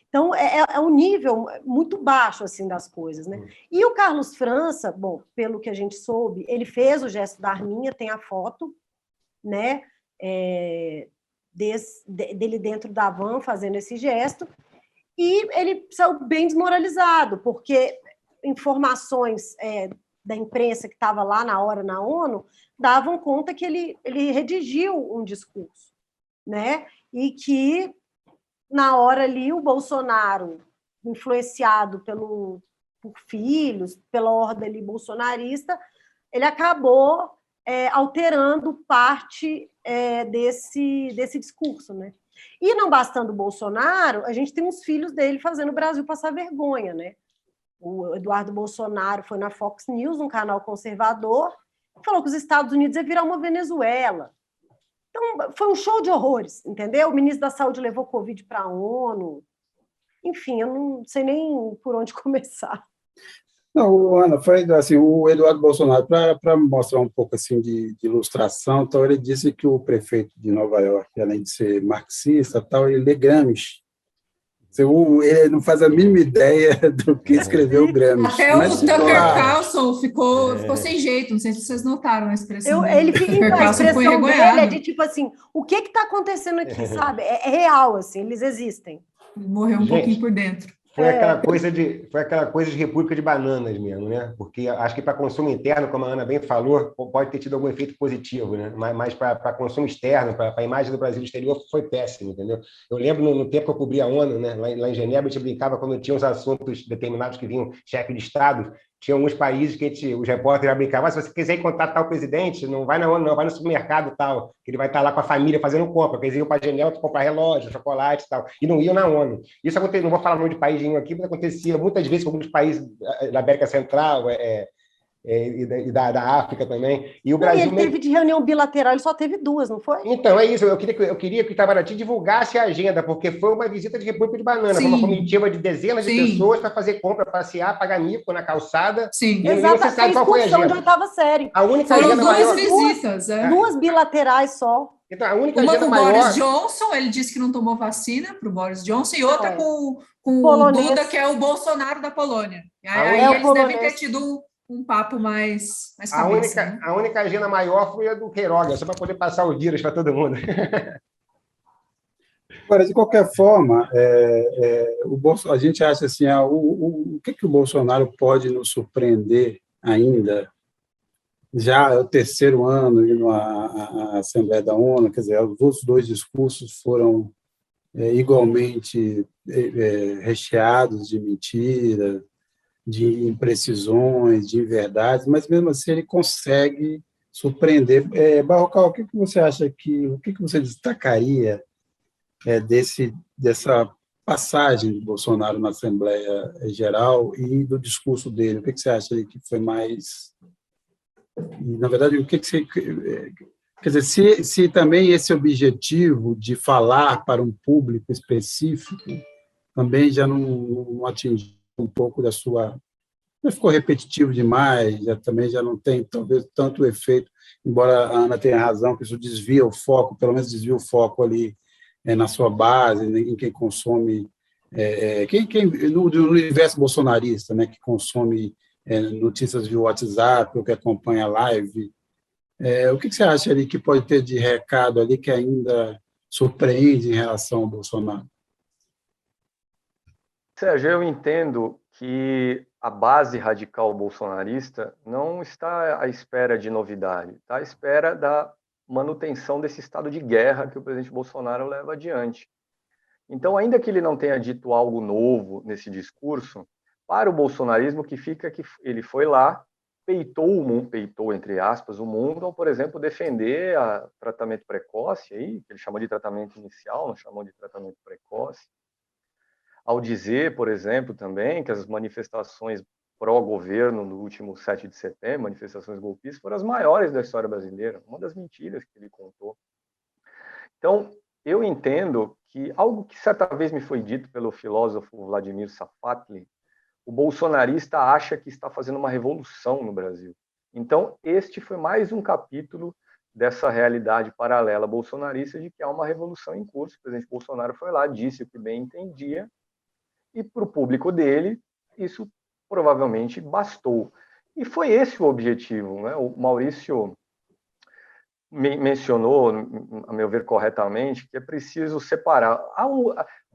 Então, é um nível muito baixo, assim, das coisas, né? E o Carlos França, bom, pelo que a gente soube, ele fez o gesto da arminha, tem a foto, né, dele dentro da van fazendo esse gesto, e ele saiu bem desmoralizado, porque informações da imprensa que estava lá na hora na ONU davam conta que ele redigiu um discurso, né? E que, na hora ali, o Bolsonaro, influenciado por filhos, pela horda ali bolsonarista, ele acabou alterando parte desse discurso, né? E não bastando o Bolsonaro, a gente tem os filhos dele fazendo o Brasil passar vergonha, né? O Eduardo Bolsonaro foi na Fox News, um canal conservador, falou que os Estados Unidos ia virar uma Venezuela. Então, foi um show de horrores, entendeu? O ministro da Saúde levou Covid para a ONU. Enfim, eu não sei nem por onde começar. Não, Ana, foi assim, o Eduardo Bolsonaro, para mostrar um pouco assim de ilustração, então ele disse que o prefeito de Nova York, além de ser marxista, tal, ele lê Gramsci. Ele não faz a mínima ideia do que escreveu o Gramsci. Até o Tucker Carlson ficou sem jeito, não sei se vocês notaram a expressão dele. Ele fica a expressão dele é de tipo assim, o que está acontecendo aqui, sabe? É real, assim, eles existem. Morreu um pouquinho por dentro. Foi aquela coisa de república de bananas mesmo, né? Porque acho que para consumo interno, como a Ana bem falou, pode ter tido algum efeito positivo, né? Mas para consumo externo, para a imagem do Brasil exterior, foi péssimo, entendeu? Eu lembro no tempo que eu cobri a ONU, né? Lá em Genebra, a gente brincava quando tinha uns assuntos determinados que vinham chefe de Estado. Tinha alguns países que os repórteres brincavam, se você quiser encontrar tal presidente, não vai na ONU, não, vai no supermercado e tal, que ele vai estar lá com a família fazendo compra, porque eles iam para a Genebra para comprar relógio, chocolate e tal, e não iam na ONU. Isso aconteceu, não vou falar o nome de país nenhum aqui, mas acontecia muitas vezes com alguns países da América Central e da África também. E o Brasil ele teve de reunião bilateral, ele só teve 2, não foi? Então, é isso. Eu queria que o Itamaraty divulgasse a agenda, porque foi uma visita de República de Banana. Sim. Foi uma comitiva de dezenas de pessoas para fazer compra, passear, pagar mico na calçada. Sim. Exato, você sabe qual foi a agenda. De oitava série. A única Foram agenda duas maior... visitas. Duas bilaterais só. Então, a única uma agenda com o maior... Boris Johnson, ele disse que não tomou vacina para o Boris Johnson, e outra com o Duda, que é o Bolsonaro da Polônia. Aí eles devem ter tido um papo mais cabeça. A única agenda maior foi a do Queiroga, só para poder passar o vírus para todo mundo. Agora, de qualquer forma, a gente acha assim, o que o Bolsonaro pode nos surpreender ainda, já é o terceiro ano indo à Assembleia da ONU, quer dizer, os outros 2 discursos foram igualmente recheados de mentira, de imprecisões, de inverdades, mas mesmo assim ele consegue surpreender. Barrocal, o que você acha o que você destacaria dessa passagem de Bolsonaro na Assembleia Geral e do discurso dele? O que você acha que foi mais... E, na verdade, o que você... Quer dizer, se também esse objetivo de falar para um público específico também já não atingiu um pouco da sua... Já ficou repetitivo demais, também já não tem, talvez, tanto efeito, embora a Ana tenha razão, que isso desvia o foco, pelo menos desvia o foco ali na sua base, em quem consome... no universo bolsonarista, né, que consome notícias via WhatsApp, ou que acompanha a live. O que você acha ali que pode ter de recado ali que ainda surpreende em relação ao Bolsonaro? Sérgio, eu entendo que a base radical bolsonarista não está à espera de novidade, está à espera da manutenção desse estado de guerra que o presidente Bolsonaro leva adiante. Então, ainda que ele não tenha dito algo novo nesse discurso, para o bolsonarismo que fica que ele foi lá, peitou, entre aspas, o mundo, ao, por exemplo, defender o tratamento precoce, aí, que ele chamou de tratamento inicial, não chamou de tratamento precoce, ao dizer, por exemplo, também que as manifestações pró-governo no último 7 de setembro, manifestações golpistas, foram as maiores da história brasileira, uma das mentiras que ele contou. Então, eu entendo que algo que certa vez me foi dito pelo filósofo Vladimir Safatli, o bolsonarista acha que está fazendo uma revolução no Brasil. Então, este foi mais um capítulo dessa realidade paralela bolsonarista de que há uma revolução em curso. O presidente Bolsonaro foi lá, disse o que bem entendia, e para o público dele, isso provavelmente bastou. E foi esse o objetivo, né? O Maurício mencionou, a meu ver corretamente, que é preciso separar.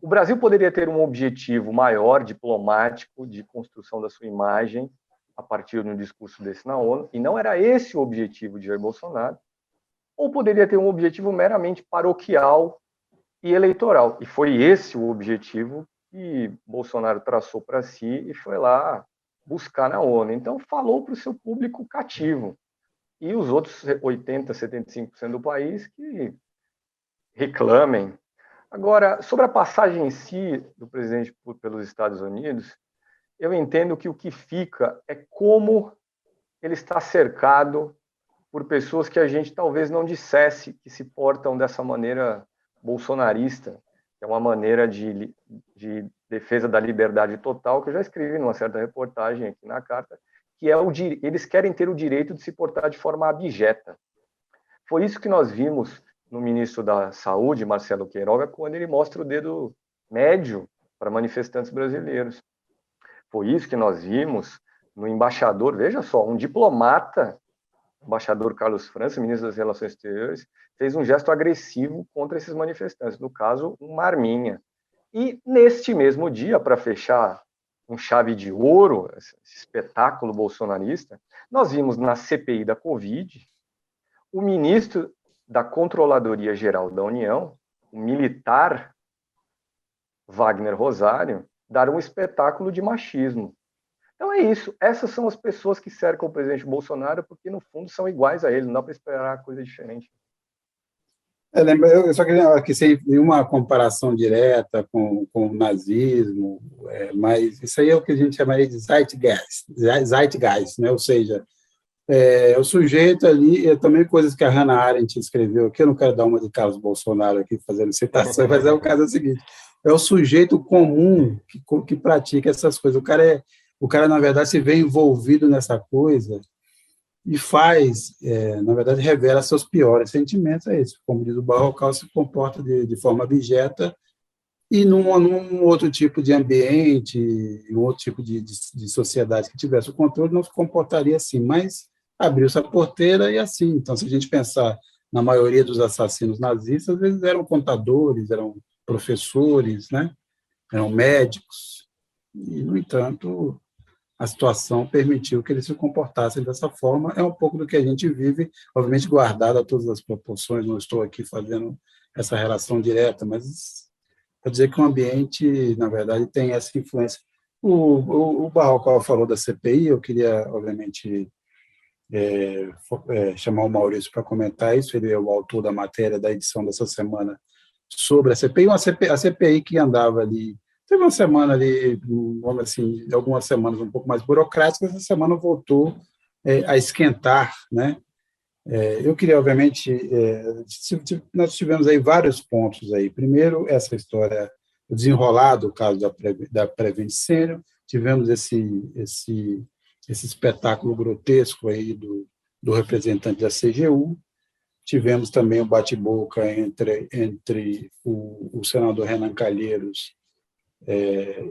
O Brasil poderia ter um objetivo maior, diplomático, de construção da sua imagem, a partir de um discurso desse na ONU, e não era esse o objetivo de Jair Bolsonaro, ou poderia ter um objetivo meramente paroquial e eleitoral. E foi esse o objetivo que Bolsonaro traçou para si e foi lá buscar na ONU. Então, falou para o seu público cativo. E os outros 80%, 75% do país que reclamem. Agora, sobre a passagem em si do presidente pelos Estados Unidos, eu entendo que o que fica é como ele está cercado por pessoas que a gente talvez não dissesse que se portam dessa maneira bolsonarista, que é uma maneira de defesa da liberdade total, que eu já escrevi numa certa reportagem aqui na carta, que é eles querem ter o direito de se portar de forma abjeta. Foi isso que nós vimos no ministro da Saúde, Marcelo Queiroga, quando ele mostra o dedo médio para manifestantes brasileiros. Foi isso que nós vimos no embaixador, veja só, um diplomata, o embaixador Carlos França, ministro das Relações Exteriores, fez um gesto agressivo contra esses manifestantes, no caso, uma arminha. E neste mesmo dia, para fechar com chave de ouro esse espetáculo bolsonarista, nós vimos na CPI da Covid o ministro da Controladoria Geral da União, o militar Wagner Rosário, dar um espetáculo de machismo. Então é isso, essas são as pessoas que cercam o presidente Bolsonaro, porque no fundo são iguais a ele, não dá para esperar coisa diferente. Eu só queria que sem nenhuma comparação direta com o nazismo, mas isso aí é o que a gente chamaria de zeitgeist, né? Ou seja, o sujeito ali, também coisas que a Hannah Arendt escreveu aqui, eu não quero dar uma de Carlos Bolsonaro aqui fazendo citação, mas o caso é o seguinte, é o sujeito comum que pratica essas coisas, o cara, na verdade, se vê envolvido nessa coisa e faz, na verdade, revela seus piores sentimentos, é isso. Como diz o Barrocal, se comporta de forma abjeta e num outro tipo de ambiente, um outro tipo de sociedade que tivesse o controle, não se comportaria assim, mas abriu-se a porteira e assim. Então, se a gente pensar na maioria dos assassinos nazistas, eles eram contadores, eram professores, né? Eram médicos, e, no entanto, a situação permitiu que eles se comportassem dessa forma. É um pouco do que a gente vive, obviamente guardado a todas as proporções, não estou aqui fazendo essa relação direta, mas para dizer que o ambiente, na verdade, tem essa influência. O Barrocal falou da CPI, eu queria, obviamente, chamar o Maurício para comentar isso, ele é o autor da matéria da edição dessa semana sobre a CPI, a CPI que andava ali. Teve uma semana ali, vamos assim, algumas semanas um pouco mais burocráticas, essa semana voltou a esquentar, né? Eu queria, obviamente, nós tivemos aí vários pontos aí. Primeiro, essa história, o desenrolar do caso da Prevent Senior, tivemos esse espetáculo grotesco aí do representante da CGU, tivemos também o bate-boca entre o senador Renan Calheiros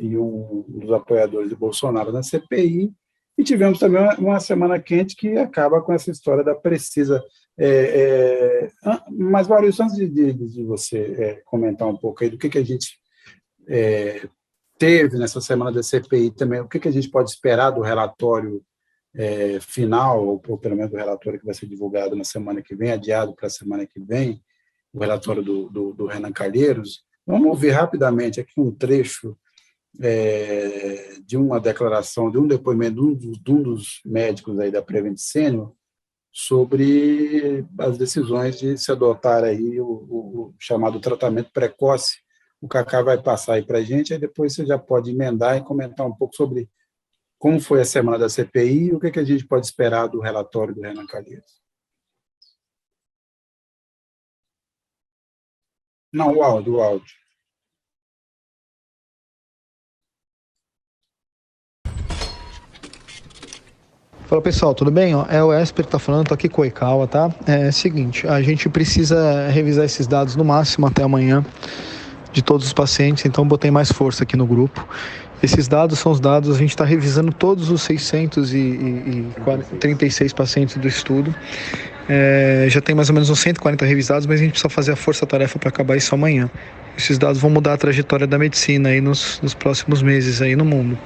e os apoiadores de Bolsonaro na CPI, e tivemos também uma semana quente que acaba com essa história da precisa. Mas, Maurício, antes de você comentar um pouco aí do que a gente teve nessa semana da CPI também, o que a gente pode esperar do relatório final, ou pelo menos do relatório que vai ser divulgado na semana que vem, adiado para a semana que vem, o relatório do Renan Calheiros. Vamos ouvir rapidamente aqui um trecho de uma declaração, de um depoimento de um dos médicos aí da Prevent Senior sobre as decisões de se adotar aí o chamado tratamento precoce. O Cacá vai passar aí para a gente, aí depois você já pode emendar e comentar um pouco sobre como foi a semana da CPI e o que a gente pode esperar do relatório do Renan Calheiros. Não, o áudio. Fala pessoal, tudo bem? É o Esper que está falando, estou aqui com o Oikawa, tá? É o seguinte, a gente precisa revisar esses dados no máximo até amanhã de todos os pacientes, então botei mais força aqui no grupo. Esses dados são os dados, a gente está revisando todos os 636 pacientes do estudo. Já tem mais ou menos uns 140 revisados, mas a gente precisa fazer a força-tarefa para acabar isso amanhã. Esses dados vão mudar a trajetória da medicina aí nos próximos meses aí no mundo,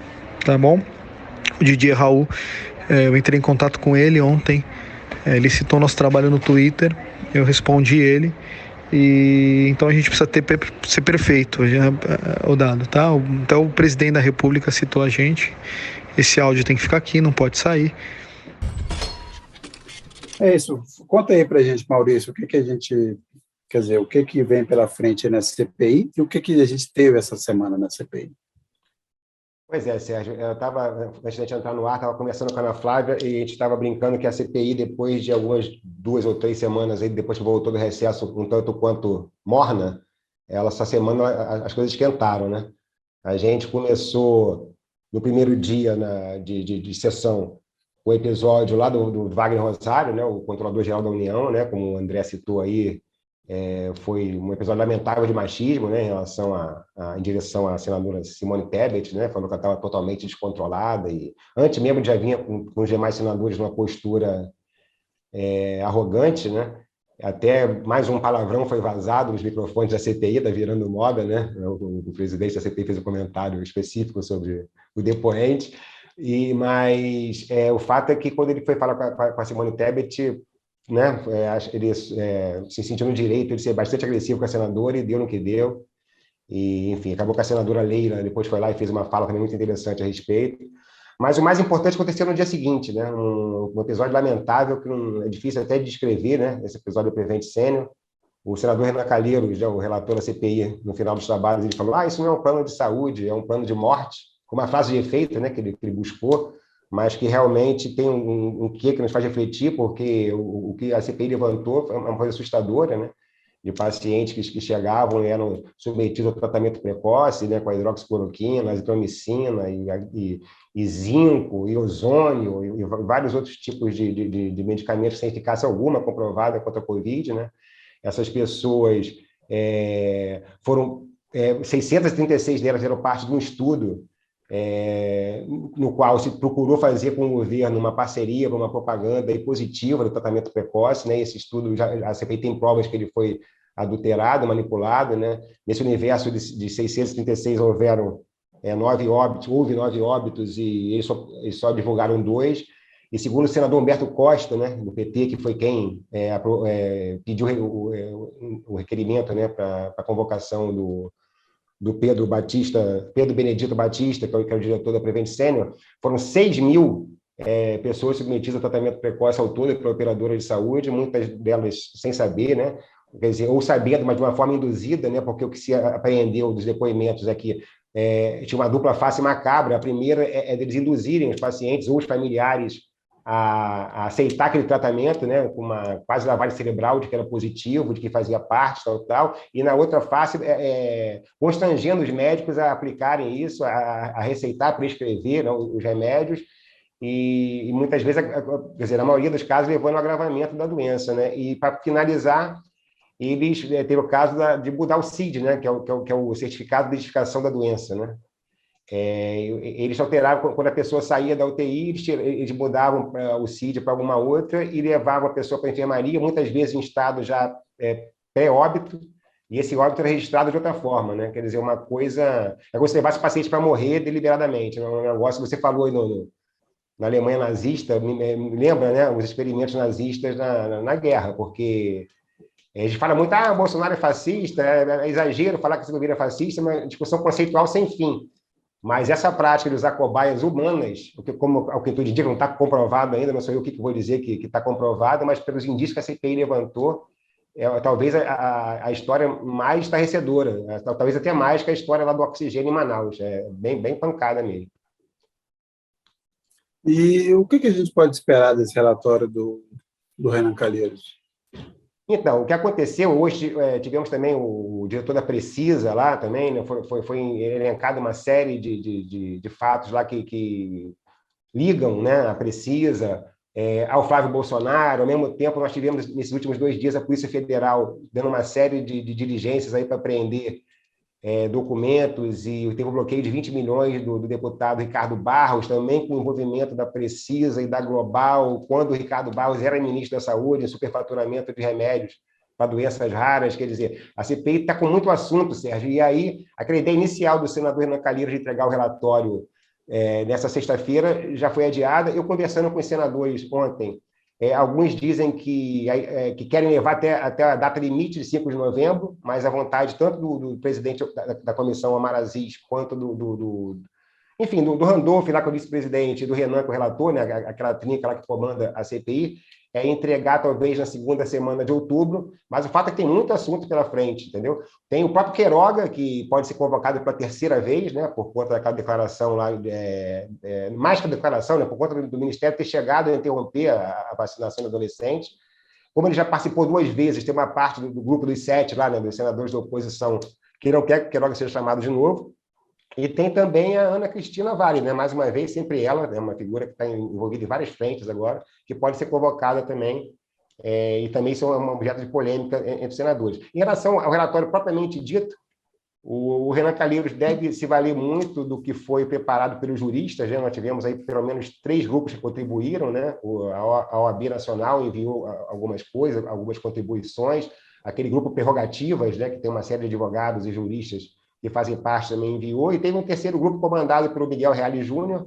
tá bom? O Didier Raul, eu entrei em contato com ele ontem, ele citou nosso trabalho no Twitter, eu respondi ele, e então a gente precisa ser perfeito o dado, tá? Então o presidente da República citou a gente, esse áudio tem que ficar aqui, não pode sair. É isso, conta aí pra gente, Maurício, o que a gente, quer dizer, o que vem pela frente na CPI e o que a gente teve essa semana na CPI. Pois é, Sérgio, eu estava, antes de a gente entrar no ar, estava conversando com a Ana Flávia e a gente estava brincando que a CPI, depois de algumas 2 ou 3 semanas, aí, depois que voltou do recesso um tanto quanto morna, essa semana as coisas esquentaram, né? A gente começou no primeiro dia de sessão o episódio lá do Wagner Rosário, né, o Controlador-Geral da União, né, como o André citou aí, foi um episódio lamentável de machismo, né, em relação em direção à senadora Simone Tebet, né, falou que ela estava totalmente descontrolada e antes mesmo já vinha com os demais senadores numa postura arrogante, né, Até mais um palavrão foi vazado nos microfones da CPI, está virando moda, né? O presidente da CPI fez um comentário específico sobre o depoente, mas o fato é que quando ele foi falar com a Simone Tebet, né, ele se sentiu no direito de ser bastante agressivo com a senadora e deu no que deu. E, enfim, acabou com a senadora Leila, depois foi lá e fez uma fala também muito interessante a respeito. Mas o mais importante aconteceu no dia seguinte, né? Um episódio lamentável que é difícil até de descrever, né? Esse episódio do Prevent Sênior. O senador Renan Calheiros, o relator da CPI, no final dos trabalhos, ele falou: isso não é um plano de saúde, é um plano de morte, com uma frase de efeito, né, que ele buscou, mas que realmente tem um quê que nos faz refletir, porque o que a CPI levantou foi uma coisa assustadora, né? De pacientes que chegavam e eram submetidos ao tratamento precoce, né, com a hidroxicloroquina, azitromicina e zinco, e ozônio, e vários outros tipos de medicamentos sem eficácia alguma comprovada contra a Covid, né? Essas pessoas foram... 636 delas eram parte de um estudo no qual se procurou fazer com o governo uma parceria, uma propaganda positiva do tratamento precoce, né? Esse estudo, a CPI tem provas que ele foi adulterado, manipulado, né? Nesse universo de 636 houve 9 óbitos e eles só divulgaram 2. E segundo o senador Humberto Costa, né, do PT, que foi quem pediu o requerimento, né, para a convocação do Pedro Benedito Batista, que é o diretor da Prevent Sênior, foram 6.000 pessoas submetidas a tratamento precoce ao todo pela operadora de saúde, muitas delas sem saber, né? Quer dizer, ou sabendo, mas de uma forma induzida, né? Porque o que se apreendeu dos depoimentos é que tinha uma dupla face macabra. A primeira é deles induzirem os pacientes ou os familiares a aceitar aquele tratamento, né, com uma quase lavagem cerebral de que era positivo, de que fazia parte, tal, e na outra face, constrangendo os médicos a aplicarem isso, a receitar, a prescrever, né, os remédios, e muitas vezes, quer dizer, na maioria dos casos, levando ao agravamento da doença, né? E, para finalizar, eles teve o caso de mudar o CID, né, que é o certificado de identificação da doença, né? Eles alteravam, quando a pessoa saía da UTI, eles mudavam o CID para alguma outra e levavam a pessoa para a enfermaria, muitas vezes em estado já pré-óbito, e esse óbito era registrado de outra forma, né? Quer dizer, uma coisa... É como se levasse o paciente para morrer deliberadamente, né? Um negócio que você falou aí na Alemanha nazista, me lembra, né, os experimentos nazistas na guerra, porque a gente fala muito, Bolsonaro é fascista, é exagero falar que esse governo é fascista, é uma discussão conceitual sem fim. Mas essa prática de usar cobaias humanas, como ao que tudo indica, não está comprovado ainda, não sei o que vou dizer que está comprovado, mas pelos indícios que a CPI levantou, talvez a história mais estarrecedora, talvez até mais que a história lá do oxigênio em Manaus. É bem pancada mesmo. E o que a gente pode esperar desse relatório do Renan Calheiros? Então, o que aconteceu hoje, tivemos também o diretor da Precisa lá também, né, foi elencado uma série de fatos lá que ligam, né, a Precisa ao Flávio Bolsonaro. Ao mesmo tempo, nós tivemos, nesses últimos 2 dias, a Polícia Federal dando uma série de diligências aí para apreender documentos, e teve um bloqueio de 20 milhões do deputado Ricardo Barros, também com o envolvimento da Precisa e da Global, quando o Ricardo Barros era ministro da Saúde, em superfaturamento de remédios para doenças raras. Quer dizer, a CPI está com muito assunto, Sérgio, e aí aquela ideia inicial do senador Renan Calheiros de entregar o relatório nessa sexta-feira já foi adiada. Eu, conversando com os senadores ontem, alguns dizem que querem levar até a data limite de 5 de novembro, mas a vontade tanto do presidente da comissão, Omar Aziz, quanto do Randolph, lá com o vice-presidente, e do Renan, com o relator, né, aquela trinca lá que comanda a CPI, entregar talvez na segunda semana de outubro, mas o fato é que tem muito assunto pela frente, entendeu? Tem o próprio Queiroga, que pode ser convocado pela 3ª vez, né, por conta daquela declaração lá, mais que a declaração, né, por conta do Ministério ter chegado a interromper a vacinação do adolescente. Como ele já participou 2 vezes, tem uma parte do grupo dos 7 lá, né, dos senadores da oposição, que não quer que o Queiroga seja chamado de novo. E tem também a Ana Cristina Vale, né? Mais uma vez, sempre ela, né? Uma figura que está envolvida em várias frentes agora, que pode ser convocada também, e também são um objeto de polêmica entre os senadores. Em relação ao relatório propriamente dito, O Renan Calheiros deve se valer muito do que foi preparado pelos juristas, né? Nós tivemos aí pelo menos 3 grupos que contribuíram, né? A OAB Nacional enviou algumas coisas, algumas contribuições, aquele grupo Prerrogativas, né? Que tem uma série de advogados e juristas que fazem parte também enviou, e teve um terceiro grupo comandado pelo Miguel Reale Júnior,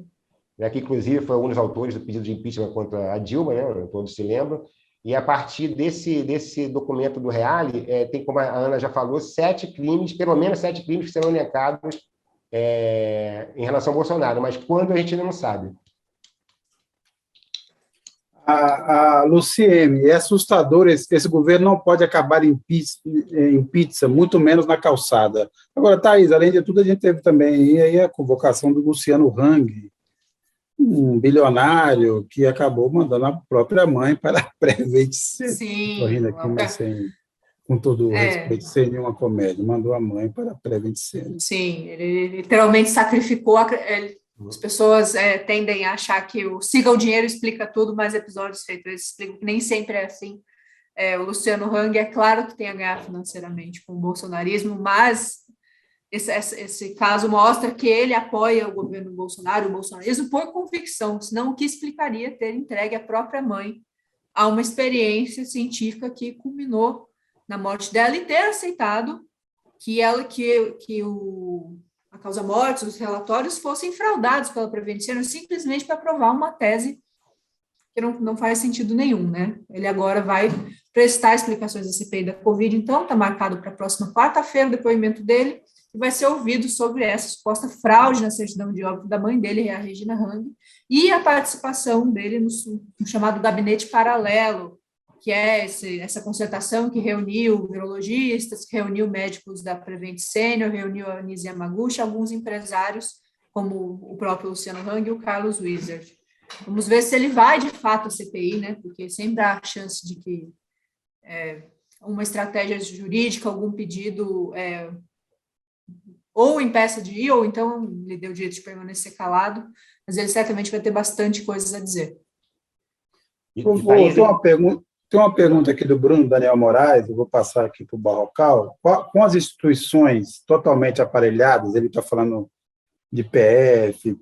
né? Que inclusive foi um dos autores do pedido de impeachment contra a Dilma, né? Todos se lembram. E a partir desse documento do Reale, tem, como a Ana já falou, 7 crimes, pelo menos 7 crimes que serão elencados em relação ao Bolsonaro, mas quando a gente ainda não sabe. A Luciene, é assustador, esse governo não pode acabar em pizza, muito menos na calçada. Agora, Thaís, além de tudo, a gente teve também aí a convocação do Luciano Hang, um bilionário que acabou mandando a própria mãe para a pré-venticeira. Estou rindo aqui, mas com todo o respeito, sem nenhuma comédia. Mandou a mãe para a pré-venticeira. Sim, ele literalmente sacrificou. As pessoas tendem a achar que o siga o dinheiro explica tudo, mas episódios feitos eles explicam que nem sempre é assim. O Luciano Hang, é claro que tem a ganhar financeiramente com o bolsonarismo, mas esse caso mostra que ele apoia o governo Bolsonaro, o bolsonarismo, por convicção, senão o que explicaria ter entregue a própria mãe a uma experiência científica que culminou na morte dela e ter aceitado que a causa-morte, os relatórios fossem fraudados pela Preventiana simplesmente para provar uma tese que não faz sentido nenhum, né? Ele agora vai prestar explicações da CPI da Covid, então está marcado para a próxima quarta-feira o depoimento dele, e vai ser ouvido sobre essa suposta fraude na certidão de óbito da mãe dele, a Regina Hang, e a participação dele no chamado gabinete paralelo, que é essa concertação que reuniu virologistas, que reuniu médicos da Prevent Senior, reuniu a Anísia Yamaguchi, alguns empresários, como o próprio Luciano Hang e o Carlos Wizard. Vamos ver se ele vai, de fato, à CPI, né? Porque sempre há a chance de que uma estratégia jurídica, algum pedido ou impeça de ir, ou então lhe deu o direito de permanecer calado, mas ele certamente vai ter bastante coisas a dizer. Tem uma pergunta aqui do Bruno Daniel Moraes, eu vou passar aqui para o Barrocal. Com as instituições totalmente aparelhadas, ele está falando de PF,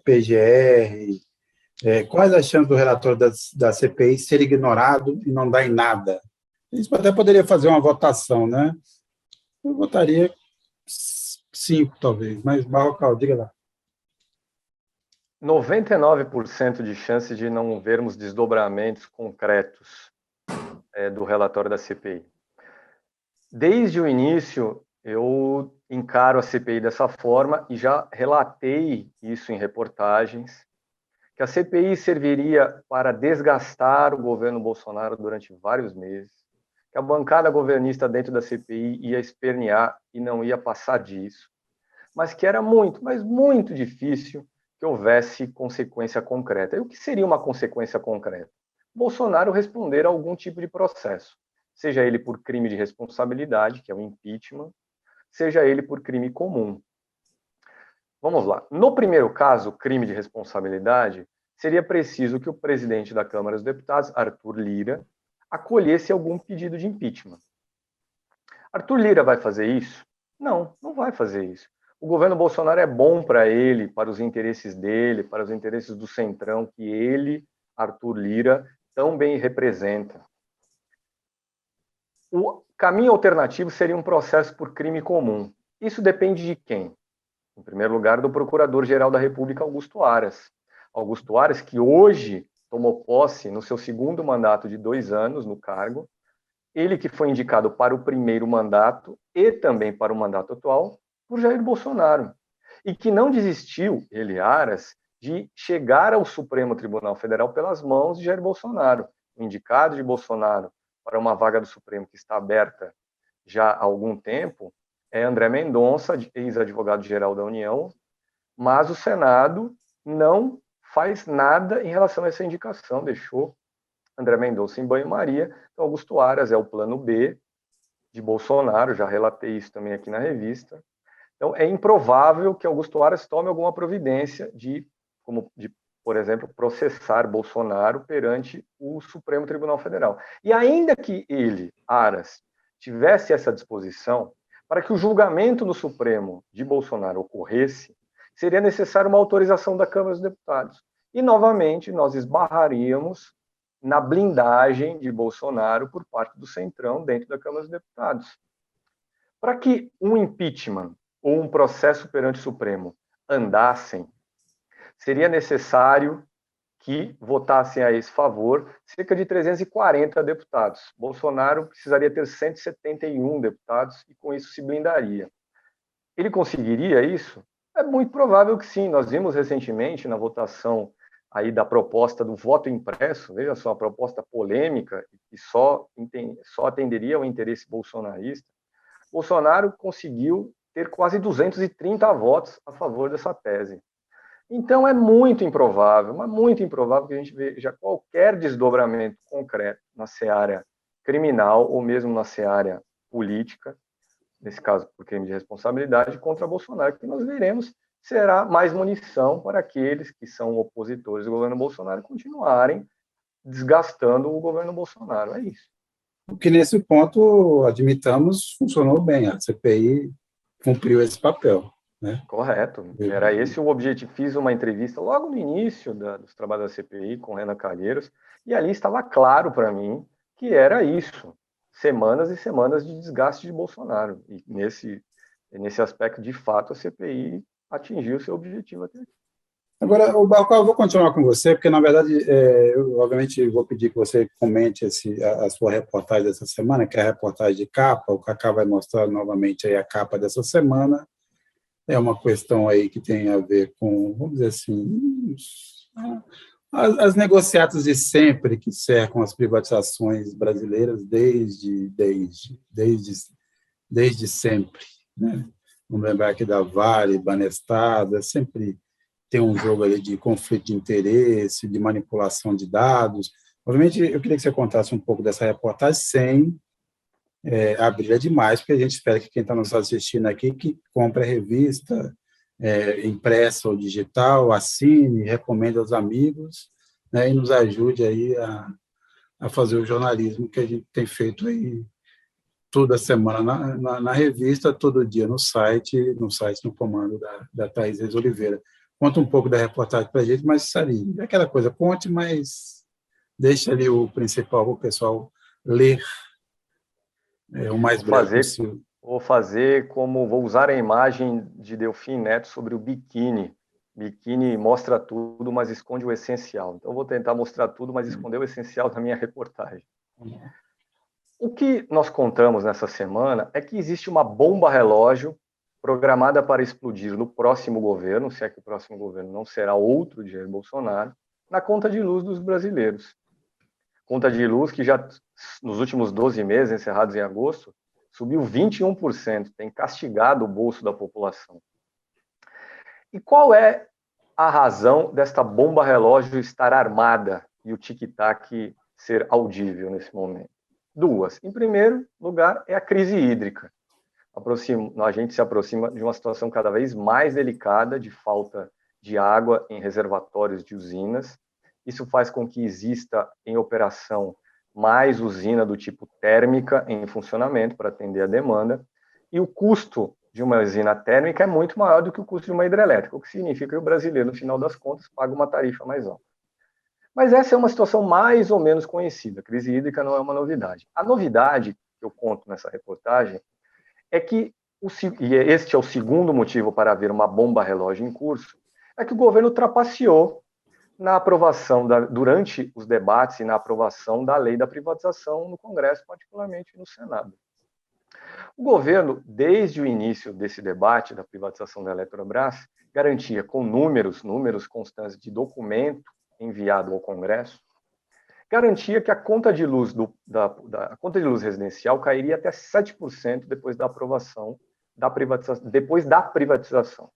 PGR, quais as chances do relatório da CPI ser ignorado e não dar em nada? Isso até poderia fazer uma votação, né? Eu votaria 5, talvez, mas Barrocal, diga lá. 99% de chance de não vermos desdobramentos concretos do relatório da CPI. Desde o início, eu encaro a CPI dessa forma e já relatei isso em reportagens, que a CPI serviria para desgastar o governo Bolsonaro durante vários meses, que a bancada governista dentro da CPI ia espernear e não ia passar disso, mas que era muito, mas muito difícil que houvesse consequência concreta. E o que seria uma consequência concreta? Bolsonaro responder a algum tipo de processo, seja ele por crime de responsabilidade, que é o impeachment, seja ele por crime comum. Vamos lá. No primeiro caso, crime de responsabilidade, seria preciso que o presidente da Câmara dos Deputados, Arthur Lira, acolhesse algum pedido de impeachment. Arthur Lira vai fazer isso? Não, não vai fazer isso. O governo Bolsonaro é bom para ele, para os interesses dele, para os interesses do Centrão, que ele, Arthur Lira, tão bem representa. O caminho alternativo seria um processo por crime comum. Isso depende de quem? Em primeiro lugar, do Procurador-Geral da República, Augusto Aras. Augusto Aras, que hoje tomou posse no seu segundo mandato de 2 anos no cargo, ele que foi indicado para o primeiro mandato e também para o mandato atual por Jair Bolsonaro, e que não desistiu, ele, Aras, de chegar ao Supremo Tribunal Federal pelas mãos de Jair Bolsonaro. O indicado de Bolsonaro para uma vaga do Supremo que está aberta já há algum tempo é André Mendonça, ex-advogado-geral da União, mas o Senado não faz nada em relação a essa indicação, deixou André Mendonça em banho-maria. Então, Augusto Aras é o plano B de Bolsonaro, já relatei isso também aqui na revista. Então, é improvável que Augusto Aras tome alguma providência de, por exemplo, processar Bolsonaro perante o Supremo Tribunal Federal. E ainda que ele, Aras, tivesse essa disposição, para que o julgamento no Supremo de Bolsonaro ocorresse, seria necessária uma autorização da Câmara dos Deputados. E, novamente, nós esbarraríamos na blindagem de Bolsonaro por parte do Centrão dentro da Câmara dos Deputados. Para que um impeachment ou um processo perante o Supremo andassem, seria necessário que votassem a esse favor cerca de 340 deputados. Bolsonaro precisaria ter 171 deputados e com isso se blindaria. Ele conseguiria isso? É muito provável que sim. Nós vimos recentemente na votação aí da proposta do voto impresso, veja só, a proposta polêmica que só atenderia ao interesse bolsonarista. Bolsonaro conseguiu ter quase 230 votos a favor dessa tese. Então, é muito improvável, mas muito improvável que a gente veja qualquer desdobramento concreto na seara criminal ou mesmo na seara política, nesse caso por crime de responsabilidade, contra Bolsonaro, que nós veremos será mais munição para aqueles que são opositores do governo Bolsonaro continuarem desgastando o governo Bolsonaro. É isso. O que, nesse ponto, admitamos, funcionou bem. A CPI cumpriu esse papel. Né? Correto. Era esse o objetivo. Fiz uma entrevista logo no início dos trabalhos da CPI com Renan Calheiros, e ali estava claro para mim que era isso. Semanas e semanas de desgaste de Bolsonaro. E nesse aspecto, de fato, a CPI atingiu seu objetivo até aqui. Agora, Balcão, eu vou continuar com você, porque, na verdade, eu, obviamente, vou pedir que você comente a sua reportagem dessa semana, que é a reportagem de capa. O Cacá vai mostrar novamente aí a capa dessa semana. É uma questão aí que tem a ver com, vamos dizer assim, as negociatas de sempre que cercam as privatizações brasileiras desde sempre. Né? Vamos lembrar aqui da Vale, Banestada, sempre tem um jogo ali de conflito de interesse, de manipulação de dados. Obviamente, eu queria que você contasse um pouco dessa reportagem sem abrir demais, porque a gente espera que quem está nos assistindo aqui que compre a revista impressa ou digital, assine, recomende aos amigos, né, e nos ajude aí a fazer o jornalismo que a gente tem feito aí toda semana na revista, todo dia no site no comando da Thaís Reis Oliveira. Conta um pouco da reportagem para a gente, mas ali, aquela coisa, conte, mas deixa ali o principal para o pessoal ler o mais breve possível. Vou usar a imagem de Delfim Neto sobre o biquíni. Biquíni mostra tudo, mas esconde o essencial. Então, vou tentar mostrar tudo, mas esconder o essencial da minha reportagem. O que nós contamos nessa semana é que existe uma bomba relógio programada para explodir no próximo governo, se é que o próximo governo não será outro de Jair Bolsonaro, na conta de luz dos brasileiros. Conta de luz que já, nos últimos 12 meses, encerrados em agosto, subiu 21%, tem castigado o bolso da população. E qual é a razão desta bomba relógio estar armada e o tic-tac ser audível nesse momento? Duas. Em primeiro lugar, é a crise hídrica. A gente se aproxima de uma situação cada vez mais delicada de falta de água em reservatórios de usinas. Isso faz com que exista em operação mais usina do tipo térmica em funcionamento para atender a demanda, e o custo de uma usina térmica é muito maior do que o custo de uma hidrelétrica, o que significa que o brasileiro, no final das contas, paga uma tarifa mais alta. Mas essa é uma situação mais ou menos conhecida. A crise hídrica não é uma novidade. A novidade que eu conto nessa reportagem é que, e este é o segundo motivo para haver uma bomba relógio em curso, é que o governo trapaceou na aprovação, durante os debates e na aprovação da lei da privatização no Congresso, particularmente no Senado. O governo, desde o início desse debate da privatização da Eletrobras, garantia com números constantes de documento enviado ao Congresso, garantia que a conta de luz a conta de luz residencial cairia até 7% depois da aprovação depois da privatização.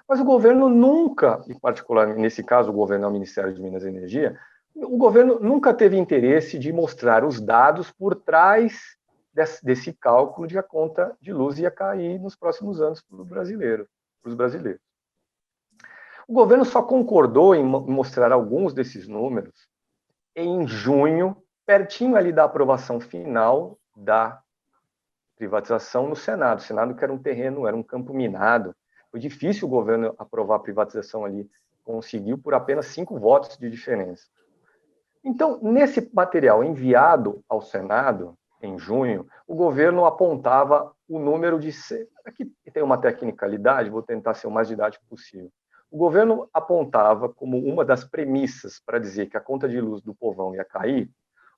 Mas o governo nunca, em particular nesse caso o governo é o Ministério de Minas e Energia, o governo nunca teve interesse de mostrar os dados por trás desse cálculo de a conta de luz ia cair nos próximos anos para os brasileiros. O governo só concordou em mostrar alguns desses números em junho, pertinho ali da aprovação final da privatização no Senado. O Senado que era um terreno, era um campo minado. Foi difícil o governo aprovar a privatização ali. Conseguiu por apenas 5 votos de diferença. Então, nesse material enviado ao Senado, em junho, o governo apontava o número de... Aqui tem uma tecnicalidade, vou tentar ser o mais didático possível. O governo apontava como uma das premissas para dizer que a conta de luz do povão ia cair,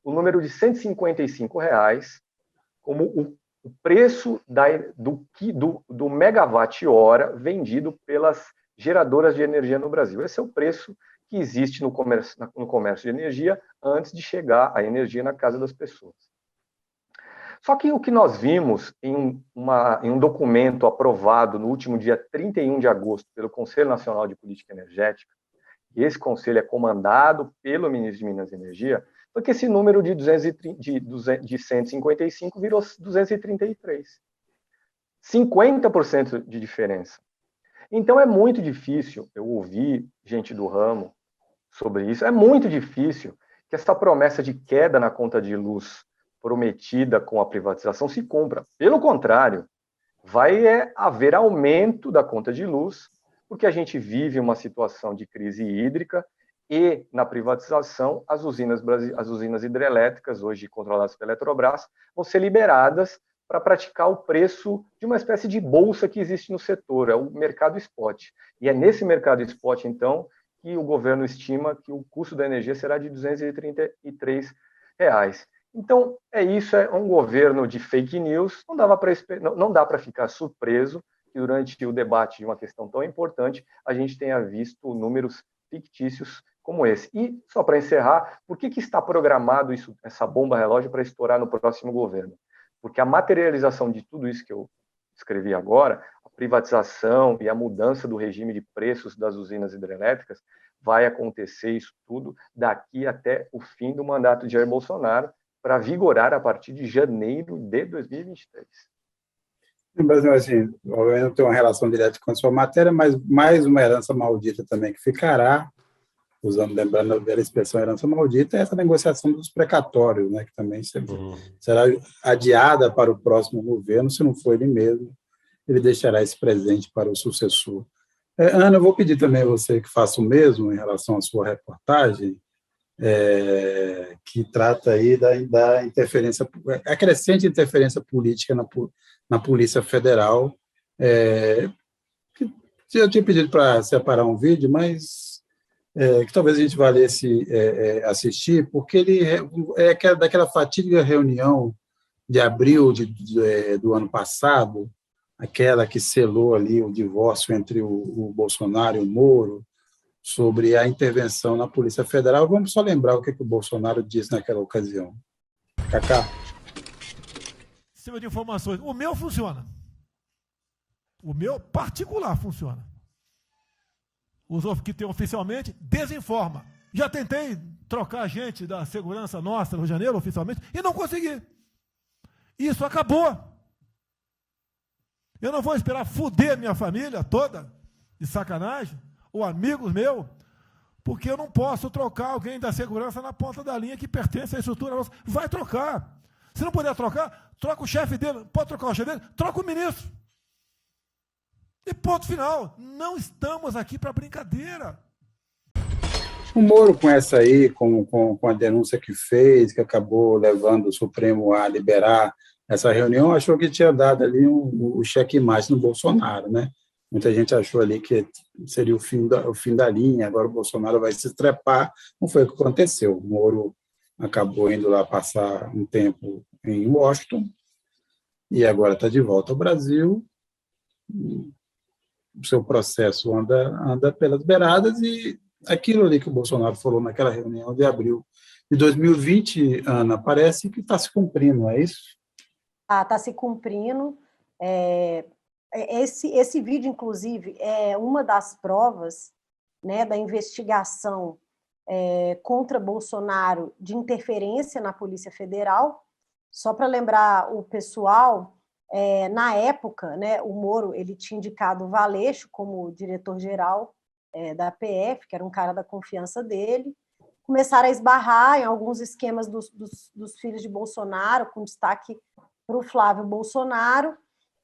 o número de R$ 155 como o preço do megawatt-hora vendido pelas geradoras de energia no Brasil. Esse é o preço que existe no comércio de energia antes de chegar a energia na casa das pessoas. Só que o que nós vimos em um documento aprovado no último dia 31 de agosto pelo Conselho Nacional de Política Energética, e esse conselho é comandado pelo ministro de Minas e Energia, foi que esse número de 155 virou 233. 50% de diferença. Então é muito difícil, eu ouvi gente do ramo sobre isso, é muito difícil que essa promessa de queda na conta de luz prometida com a privatização se cumpra. Pelo contrário, vai haver aumento da conta de luz, porque a gente vive uma situação de crise hídrica e, na privatização, as usinas hidrelétricas, hoje controladas pela Eletrobras, vão ser liberadas para praticar o preço de uma espécie de bolsa que existe no setor, é o mercado spot. E é nesse mercado spot, então, que o governo estima que o custo da energia será de R$ 233. Então, é isso, é um governo de fake news, não dá para ficar surpreso que durante o debate de uma questão tão importante, a gente tenha visto números fictícios como esse. E, só para encerrar, por que está programado essa bomba relógio para estourar no próximo governo? Porque a materialização de tudo isso que eu escrevi agora, a privatização e a mudança do regime de preços das usinas hidrelétricas, vai acontecer isso tudo daqui até o fim do mandato de Jair Bolsonaro, para vigorar a partir de janeiro de 2023. No Brasil, assim, não tem uma relação direta com a sua matéria, mas mais uma herança maldita também que ficará, lembrando da expressão herança maldita, é essa negociação dos precatórios, né, que também será adiada para o próximo governo, se não for ele mesmo, ele deixará esse presente para o sucessor. Ana, eu vou pedir também a você que faça o mesmo em relação à sua reportagem, que trata aí da interferência, a crescente interferência política na Polícia Federal. Eu tinha pedido para separar um vídeo, mas que talvez a gente valesse assistir, porque ele é daquela fatídica reunião de abril do ano passado, aquela que selou ali o divórcio entre o Bolsonaro e o Moro, sobre a intervenção na Polícia Federal. Vamos só lembrar o que o Bolsonaro disse naquela ocasião. Cacá? Sistema de informações. O meu funciona. O meu particular funciona. Os que tem oficialmente, desinforma. Já tentei trocar gente da segurança nossa no Rio de Janeiro, oficialmente, e não consegui. Isso acabou. Eu não vou esperar fuder minha família toda, de sacanagem, ou amigos meus, porque eu não posso trocar alguém da segurança na ponta da linha que pertence à estrutura nossa. Vai trocar. Se não puder trocar, troca o chefe dele. Pode trocar o chefe dele? Troca o ministro. E ponto final. Não estamos aqui para brincadeira. O Moro, com essa aí, com a denúncia que fez, que acabou levando o Supremo a liberar essa reunião, achou que tinha dado ali o checkmate no Bolsonaro, né? Muita gente achou ali que seria o fim da linha, agora o Bolsonaro vai se trepar. Não foi o que aconteceu. O Moro acabou indo lá passar um tempo em Washington e agora está de volta ao Brasil. O seu processo anda pelas beiradas e aquilo ali que o Bolsonaro falou naquela reunião de abril de 2020, Ana, parece que está se cumprindo, não é isso? Está se cumprindo. Esse vídeo, inclusive, é uma das provas, né, da investigação contra Bolsonaro de interferência na Polícia Federal. Só para lembrar o pessoal, na época, né, o Moro ele tinha indicado o Valeixo como diretor-geral da PF, que era um cara da confiança dele. Começaram a esbarrar em alguns esquemas dos filhos de Bolsonaro, com destaque para o Flávio Bolsonaro,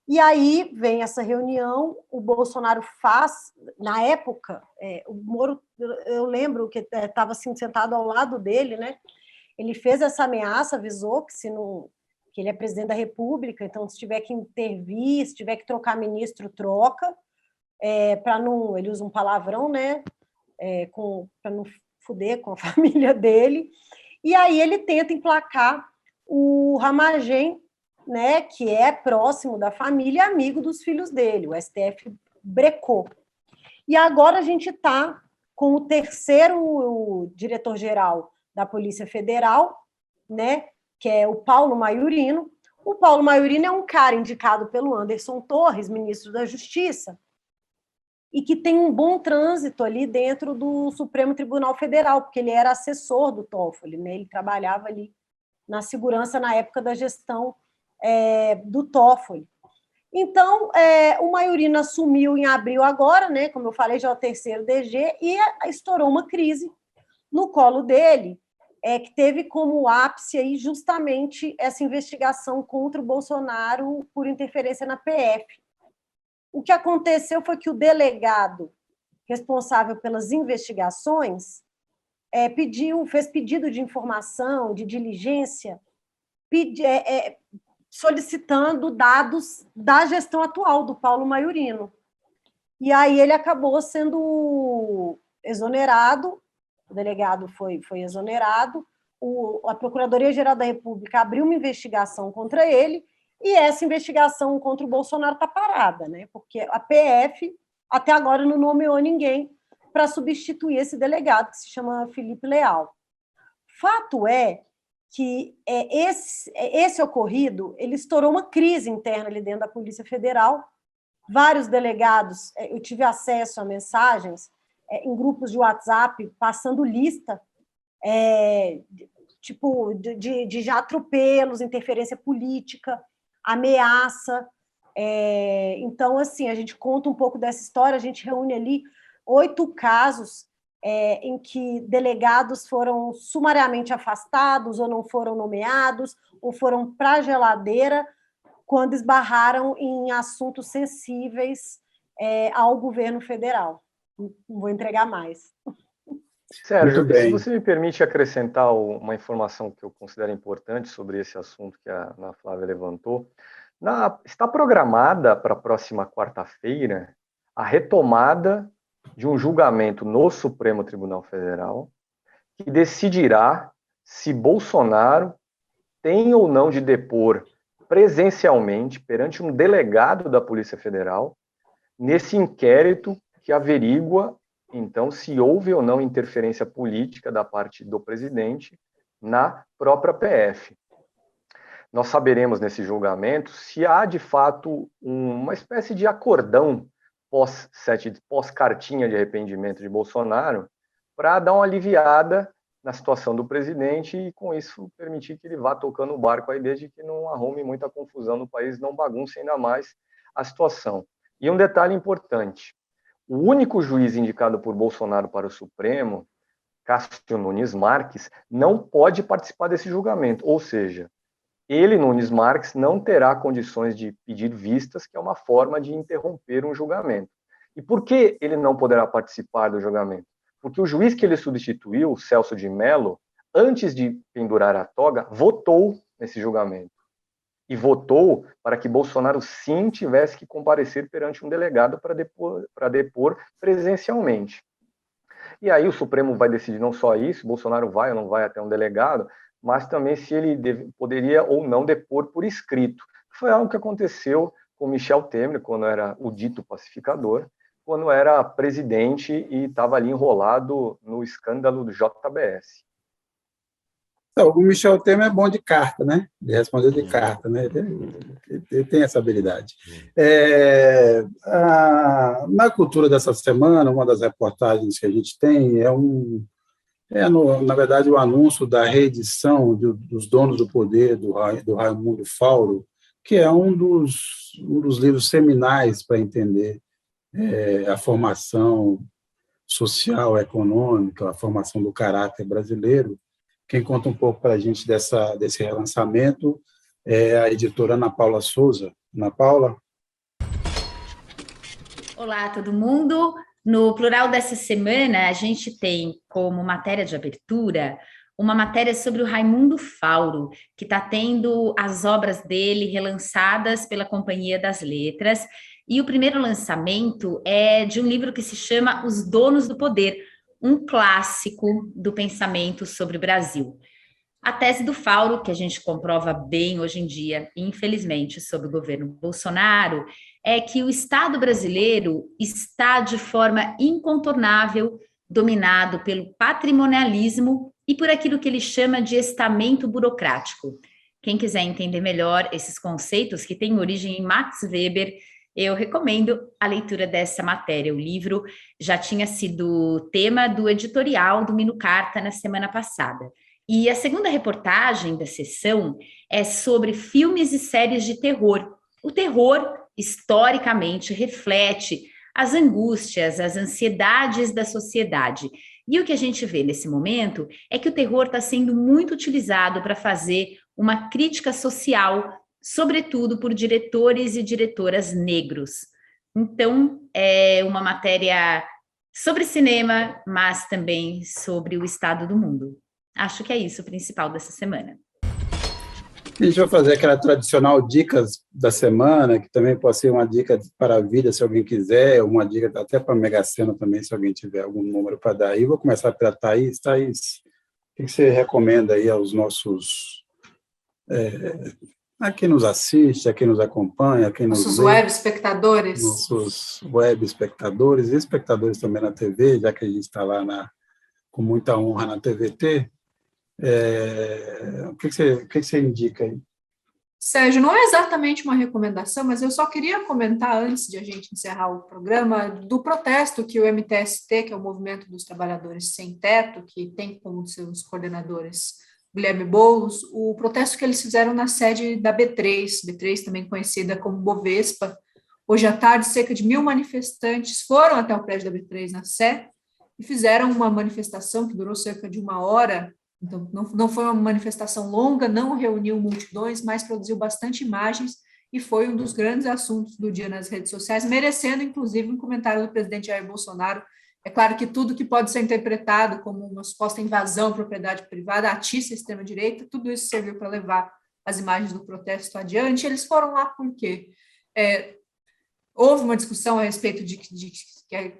e aí vem essa reunião, o Bolsonaro faz, na época, o Moro, eu lembro que estava assim, sentado ao lado dele, né? Ele fez essa ameaça, avisou que que ele é presidente da República, então se tiver que intervir, se tiver que trocar ministro, troca, para não, ele usa um palavrão, né? Para não fuder com a família dele, e aí ele tenta emplacar o Ramagem, né, que é próximo da família, amigo dos filhos dele, o STF brecou. E agora a gente está com o terceiro diretor-geral da Polícia Federal, né, que é o Paulo Maiorino. O Paulo Maiorino é um cara indicado pelo Anderson Torres, ministro da Justiça, e que tem um bom trânsito ali dentro do Supremo Tribunal Federal, porque ele era assessor do Toffoli, né? Ele trabalhava ali na segurança na época da gestão do Toffoli. Então, o Maiorino assumiu em abril agora, né? Como eu falei, já é o terceiro DG, e estourou uma crise no colo dele, que teve como ápice aí justamente essa investigação contra o Bolsonaro por interferência na PF. O que aconteceu foi que o delegado responsável pelas investigações fez pedido de informação, de diligência, solicitando dados da gestão atual do Paulo Maiorino. E aí ele acabou sendo exonerado, o delegado foi exonerado, a Procuradoria-Geral da República abriu uma investigação contra ele, e essa investigação contra o Bolsonaro está parada, né? Porque a PF até agora não nomeou ninguém para substituir esse delegado, que se chama Felipe Leal. Fato é que esse ocorrido, ele estourou uma crise interna ali dentro da Polícia Federal. Vários delegados, eu tive acesso a mensagens em grupos de WhatsApp, passando lista, tipo, de já atropelos, interferência política, ameaça. Então, assim, a gente conta um pouco dessa história, a gente reúne ali 8 casos em que delegados foram sumariamente afastados, ou não foram nomeados, ou foram para a geladeira, quando esbarraram em assuntos sensíveis ao governo federal. Não vou entregar mais. Sérgio, se você me permite acrescentar uma informação que eu considero importante sobre esse assunto que a Ana Flávia levantou, está programada para a próxima quarta-feira a retomada de um julgamento no Supremo Tribunal Federal que decidirá se Bolsonaro tem ou não de depor presencialmente perante um delegado da Polícia Federal nesse inquérito que averigua, então, se houve ou não interferência política da parte do presidente na própria PF. Nós saberemos nesse julgamento se há, de fato, uma espécie de acordão pós-cartinha de arrependimento de Bolsonaro para dar uma aliviada na situação do presidente e, com isso, permitir que ele vá tocando o barco aí, desde que não arrume muita confusão no país, não bagunce ainda mais a situação. E um detalhe importante, o único juiz indicado por Bolsonaro para o Supremo, Cássio Nunes Marques, não pode participar desse julgamento, ou seja, ele, Nunes Marques, não terá condições de pedir vistas, que é uma forma de interromper um julgamento. E por que ele não poderá participar do julgamento? Porque o juiz que ele substituiu, Celso de Mello, antes de pendurar a toga, votou nesse julgamento. E votou para que Bolsonaro sim tivesse que comparecer perante um delegado para depor presencialmente. E aí o Supremo vai decidir não só isso, Bolsonaro vai ou não vai até um delegado, mas também se ele poderia ou não depor por escrito. Foi algo que aconteceu com Michel Temer, quando era o dito pacificador, quando era presidente e estava ali enrolado no escândalo do JBS. Então, o Michel Temer é bom de carta, né? De responder de carta, né? Ele tem essa habilidade. Na cultura dessa semana, uma das reportagens que a gente tem na verdade, o anúncio da reedição dos Donos do Poder, do Raimundo Fauro, que é um dos livros seminais para entender a formação social, econômica, a formação do caráter brasileiro. Quem conta um pouco para a gente desse relançamento é a editora Ana Paula Souza. Ana Paula. Olá, todo mundo. No plural dessa semana, a gente tem como matéria de abertura uma matéria sobre o Raimundo Fauro, que está tendo as obras dele relançadas pela Companhia das Letras. E o primeiro lançamento é de um livro que se chama Os Donos do Poder, um clássico do pensamento sobre o Brasil. A tese do Fauro, que a gente comprova bem hoje em dia, infelizmente, sob o governo Bolsonaro, é que o Estado brasileiro está de forma incontornável dominado pelo patrimonialismo e por aquilo que ele chama de estamento burocrático. Quem quiser entender melhor esses conceitos que têm origem em Max Weber, eu recomendo a leitura dessa matéria. O livro já tinha sido tema do editorial do Mino Carta na semana passada. E a segunda reportagem da sessão é sobre filmes e séries de terror. O terror, historicamente, reflete as angústias, as ansiedades da sociedade. E o que a gente vê nesse momento é que o terror está sendo muito utilizado para fazer uma crítica social, sobretudo por diretores e diretoras negros. Então, é uma matéria sobre cinema, mas também sobre o estado do mundo. Acho que é isso o principal dessa semana. A gente vai fazer aquela tradicional dicas da semana, que também pode ser uma dica para a vida, se alguém quiser, uma dica até para a Mega Sena também, se alguém tiver algum número para dar aí. Vou começar pela Thaís. Thaís, o que você recomenda aí aos nossos... a quem nos assiste, a quem nos acompanha, a quem nos nossos vê, web espectadores. Nossos web espectadores e espectadores também na TV, já que a gente está lá com muita honra na TVT. O que você indica aí? Sérgio, não é exatamente uma recomendação, mas eu só queria comentar, antes de a gente encerrar o programa, do protesto que o MTST, que é o Movimento dos Trabalhadores Sem Teto, que tem como seus coordenadores Guilherme Boulos, o protesto que eles fizeram na sede da B3 também conhecida como Bovespa. Hoje à tarde, cerca de 1.000 manifestantes foram até o prédio da B3 na Sé e fizeram uma manifestação que durou cerca de 1 hora. Então, não foi uma manifestação longa, não reuniu multidões, mas produziu bastante imagens e foi um dos grandes assuntos do dia nas redes sociais, merecendo, inclusive, um comentário do presidente Jair Bolsonaro. É claro que tudo que pode ser interpretado como uma suposta invasão à propriedade privada atiça a extrema-direita, tudo isso serviu para levar as imagens do protesto adiante. Eles foram lá porque houve uma discussão a respeito de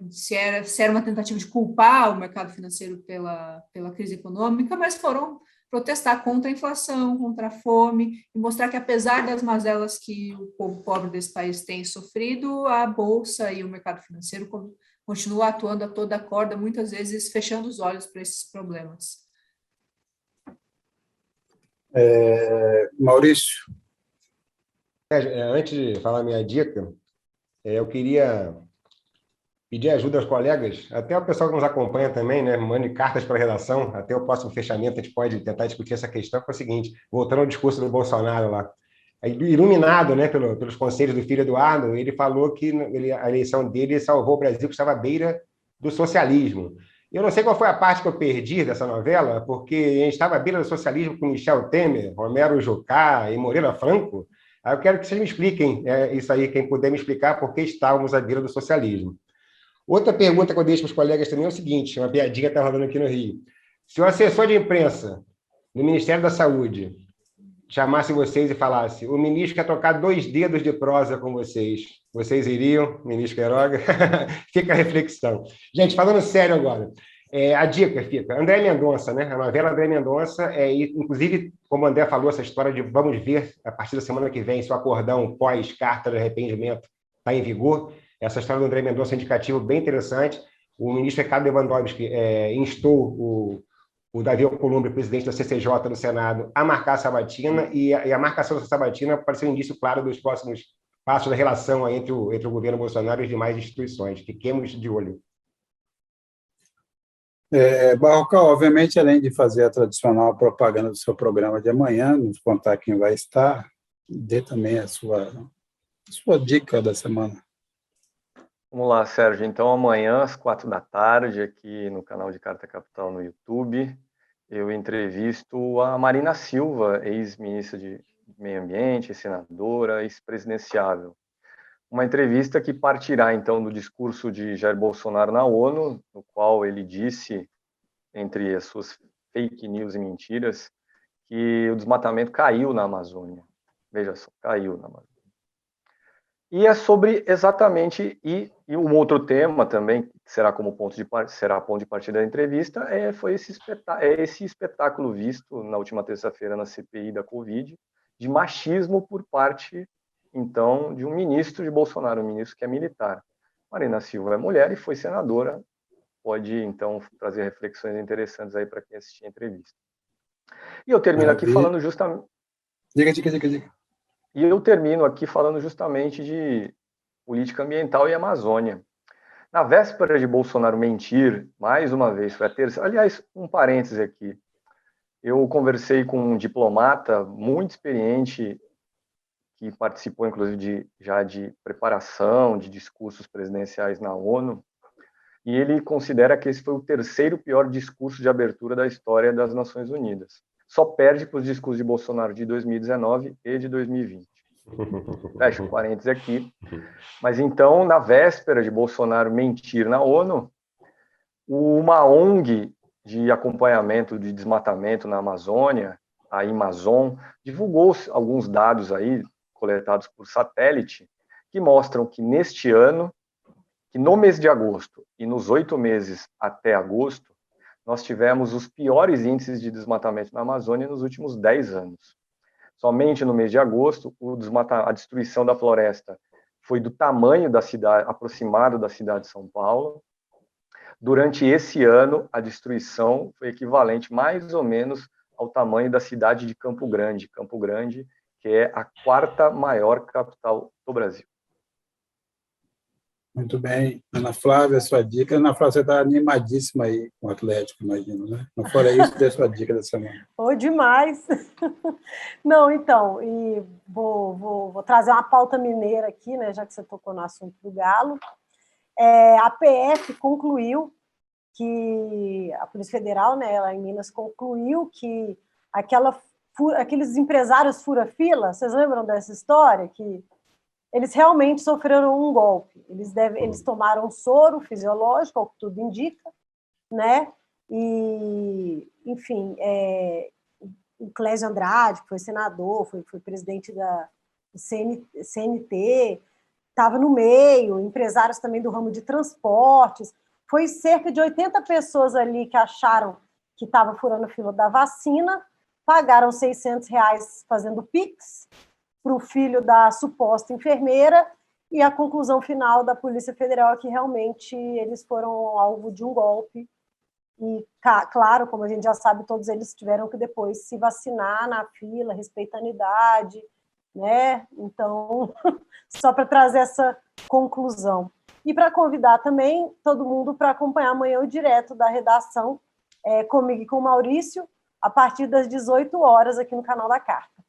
se era uma tentativa de culpar o mercado financeiro pela crise econômica, mas foram protestar contra a inflação, contra a fome, e mostrar que, apesar das mazelas que o povo pobre desse país tem sofrido, a Bolsa e o mercado financeiro continuam atuando a toda a corda, muitas vezes fechando os olhos para esses problemas. Maurício? Antes de falar minha dica, eu queria pedir ajuda aos colegas, até o pessoal que nos acompanha também, né? Mande cartas para a redação, até o próximo fechamento a gente pode tentar discutir essa questão, que é o seguinte, voltando ao discurso do Bolsonaro lá, iluminado, né, pelos conselhos do filho Eduardo, ele falou que a eleição dele salvou o Brasil, que estava à beira do socialismo. Eu não sei qual foi a parte que eu perdi dessa novela, porque a gente estava à beira do socialismo com Michel Temer, Romero Jucá e Moreira Franco. Aí eu quero que vocês me expliquem isso aí, quem puder me explicar por que estávamos à beira do socialismo. Outra pergunta que eu deixo para os colegas também é o seguinte, uma piadinha está rolando aqui no Rio. Se o assessor de imprensa do Ministério da Saúde chamasse vocês e falasse: o ministro quer trocar 2 dedos de prosa com vocês, vocês iriam, ministro Queiroga? Fica a reflexão. Gente, falando sério agora, a dica fica, André Mendonça, né? A novela André Mendonça, inclusive, como o André falou, essa história de vamos ver, a partir da semana que vem, se o acordão pós-carta de arrependimento está em vigor. Essa história do André Mendonça é um indicativo bem interessante. O ministro Ricardo Lewandowski instou o Davi Alcolumbre, presidente da CCJ no Senado, a marcar a sabatina, e a marcação dessa sabatina pode ser um indício claro dos próximos passos da relação entre o governo Bolsonaro e as demais instituições. Fiquemos de olho. Barrocal, obviamente, além de fazer a tradicional propaganda do seu programa de amanhã, nos contar quem vai estar, dê também a sua dica da semana. Vamos lá, Sérgio. Então, amanhã, às 16h, aqui no canal de Carta Capital no YouTube, eu entrevisto a Marina Silva, ex-ministra Meio Ambiente, senadora, ex-presidenciável. Uma entrevista que partirá, então, do discurso de Jair Bolsonaro na ONU, no qual ele disse, entre as suas fake news e mentiras, que o desmatamento caiu na Amazônia. Veja só, caiu na Amazônia. E é sobre exatamente, e um outro tema também, que será como ponto de partida da entrevista, foi esse espetáculo visto na última terça-feira na CPI da Covid, de machismo por parte, então, de um ministro de Bolsonaro, um ministro que é militar. Marina Silva é mulher e foi senadora, pode, então, trazer reflexões interessantes aí para quem assistir a entrevista. E eu termino aqui falando justamente... Diga. E eu termino aqui falando justamente de política ambiental e Amazônia. Na véspera de Bolsonaro mentir, mais uma vez, foi a terça... Aliás, um parêntese aqui. Eu conversei com um diplomata muito experiente, que participou, inclusive, já de preparação de discursos presidenciais na ONU, e ele considera que esse foi o terceiro pior discurso de abertura da história das Nações Unidas. Só perde para os discursos de Bolsonaro de 2019 e de 2020. Fecha o parênteses aqui. Mas então, na véspera de Bolsonaro mentir na ONU, uma ONG de acompanhamento de desmatamento na Amazônia, a Amazon, divulgou alguns dados aí, coletados por satélite, que mostram que neste ano, que no mês de agosto e nos 8 meses até agosto, nós tivemos os piores índices de desmatamento na Amazônia nos últimos 10 anos. Somente no mês de agosto, a destruição da floresta foi do tamanho da cidade, aproximado da cidade de São Paulo. Durante esse ano, a destruição foi equivalente mais ou menos ao tamanho da cidade de Campo Grande, que é a 4ª maior capital do Brasil. Muito bem. Ana Flávia, sua dica. Ana Flávia, você está animadíssima aí com o Atlético, imagino, né? Não fora isso, dê sua dica da semana. Demais. Não, então, e vou trazer uma pauta mineira aqui, né, já que você tocou no assunto do Galo. A PF concluiu que, a Polícia Federal, né, lá em Minas, concluiu que aqueles empresários fura-fila, vocês lembram dessa história? Que eles realmente sofreram um golpe. Eles tomaram soro fisiológico, ao que tudo indica, né? E, enfim, o Clésio Andrade, que foi senador, foi presidente da CNT, estava no meio, empresários também do ramo de transportes. Foi cerca de 80 pessoas ali que acharam que estava furando a fila da vacina, pagaram R$600 fazendo Pix para o filho da suposta enfermeira, e a conclusão final da Polícia Federal é que realmente eles foram alvo de um golpe. E, claro, como a gente já sabe, todos eles tiveram que depois se vacinar na fila, respeitando a idade, né? Então, só para trazer essa conclusão. E para convidar também todo mundo para acompanhar amanhã o direto da redação, comigo e com o Maurício, a partir das 18 horas aqui no canal da Carta.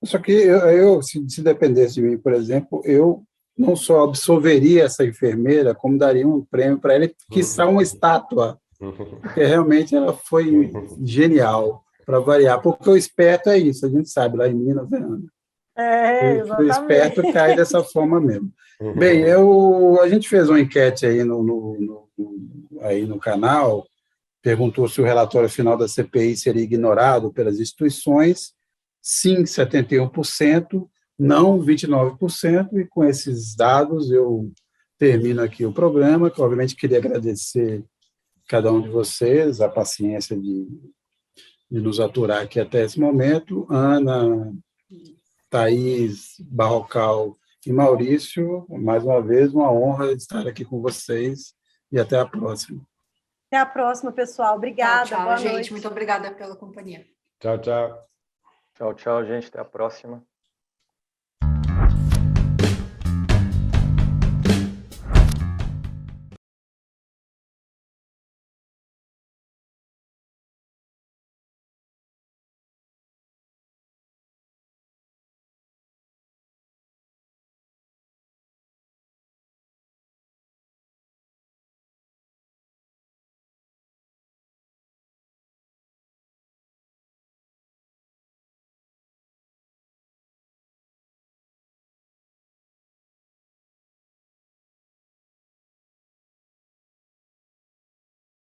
Só que eu se dependesse de mim, por exemplo, eu não só absolveria essa enfermeira, como daria um prêmio para ela, quiçá uma estátua, porque realmente ela foi genial, para variar, porque o esperto é isso, a gente sabe, lá em Minas, né, Ana? O esperto cai dessa forma mesmo. Bem, a gente fez uma enquete aí no canal, perguntou se o relatório final da CPI seria ignorado pelas instituições. Sim, 71%, não 29%, e com esses dados eu termino aqui o programa, que obviamente queria agradecer cada um de vocês, a paciência de nos aturar aqui até esse momento. Ana, Thaís, Barrocal e Maurício, mais uma vez, uma honra estar aqui com vocês, e até a próxima. Até a próxima, pessoal. Obrigada. Tchau, boa gente. noite. Muito obrigada pela companhia. Tchau, tchau. Tchau, tchau, gente. Até a próxima.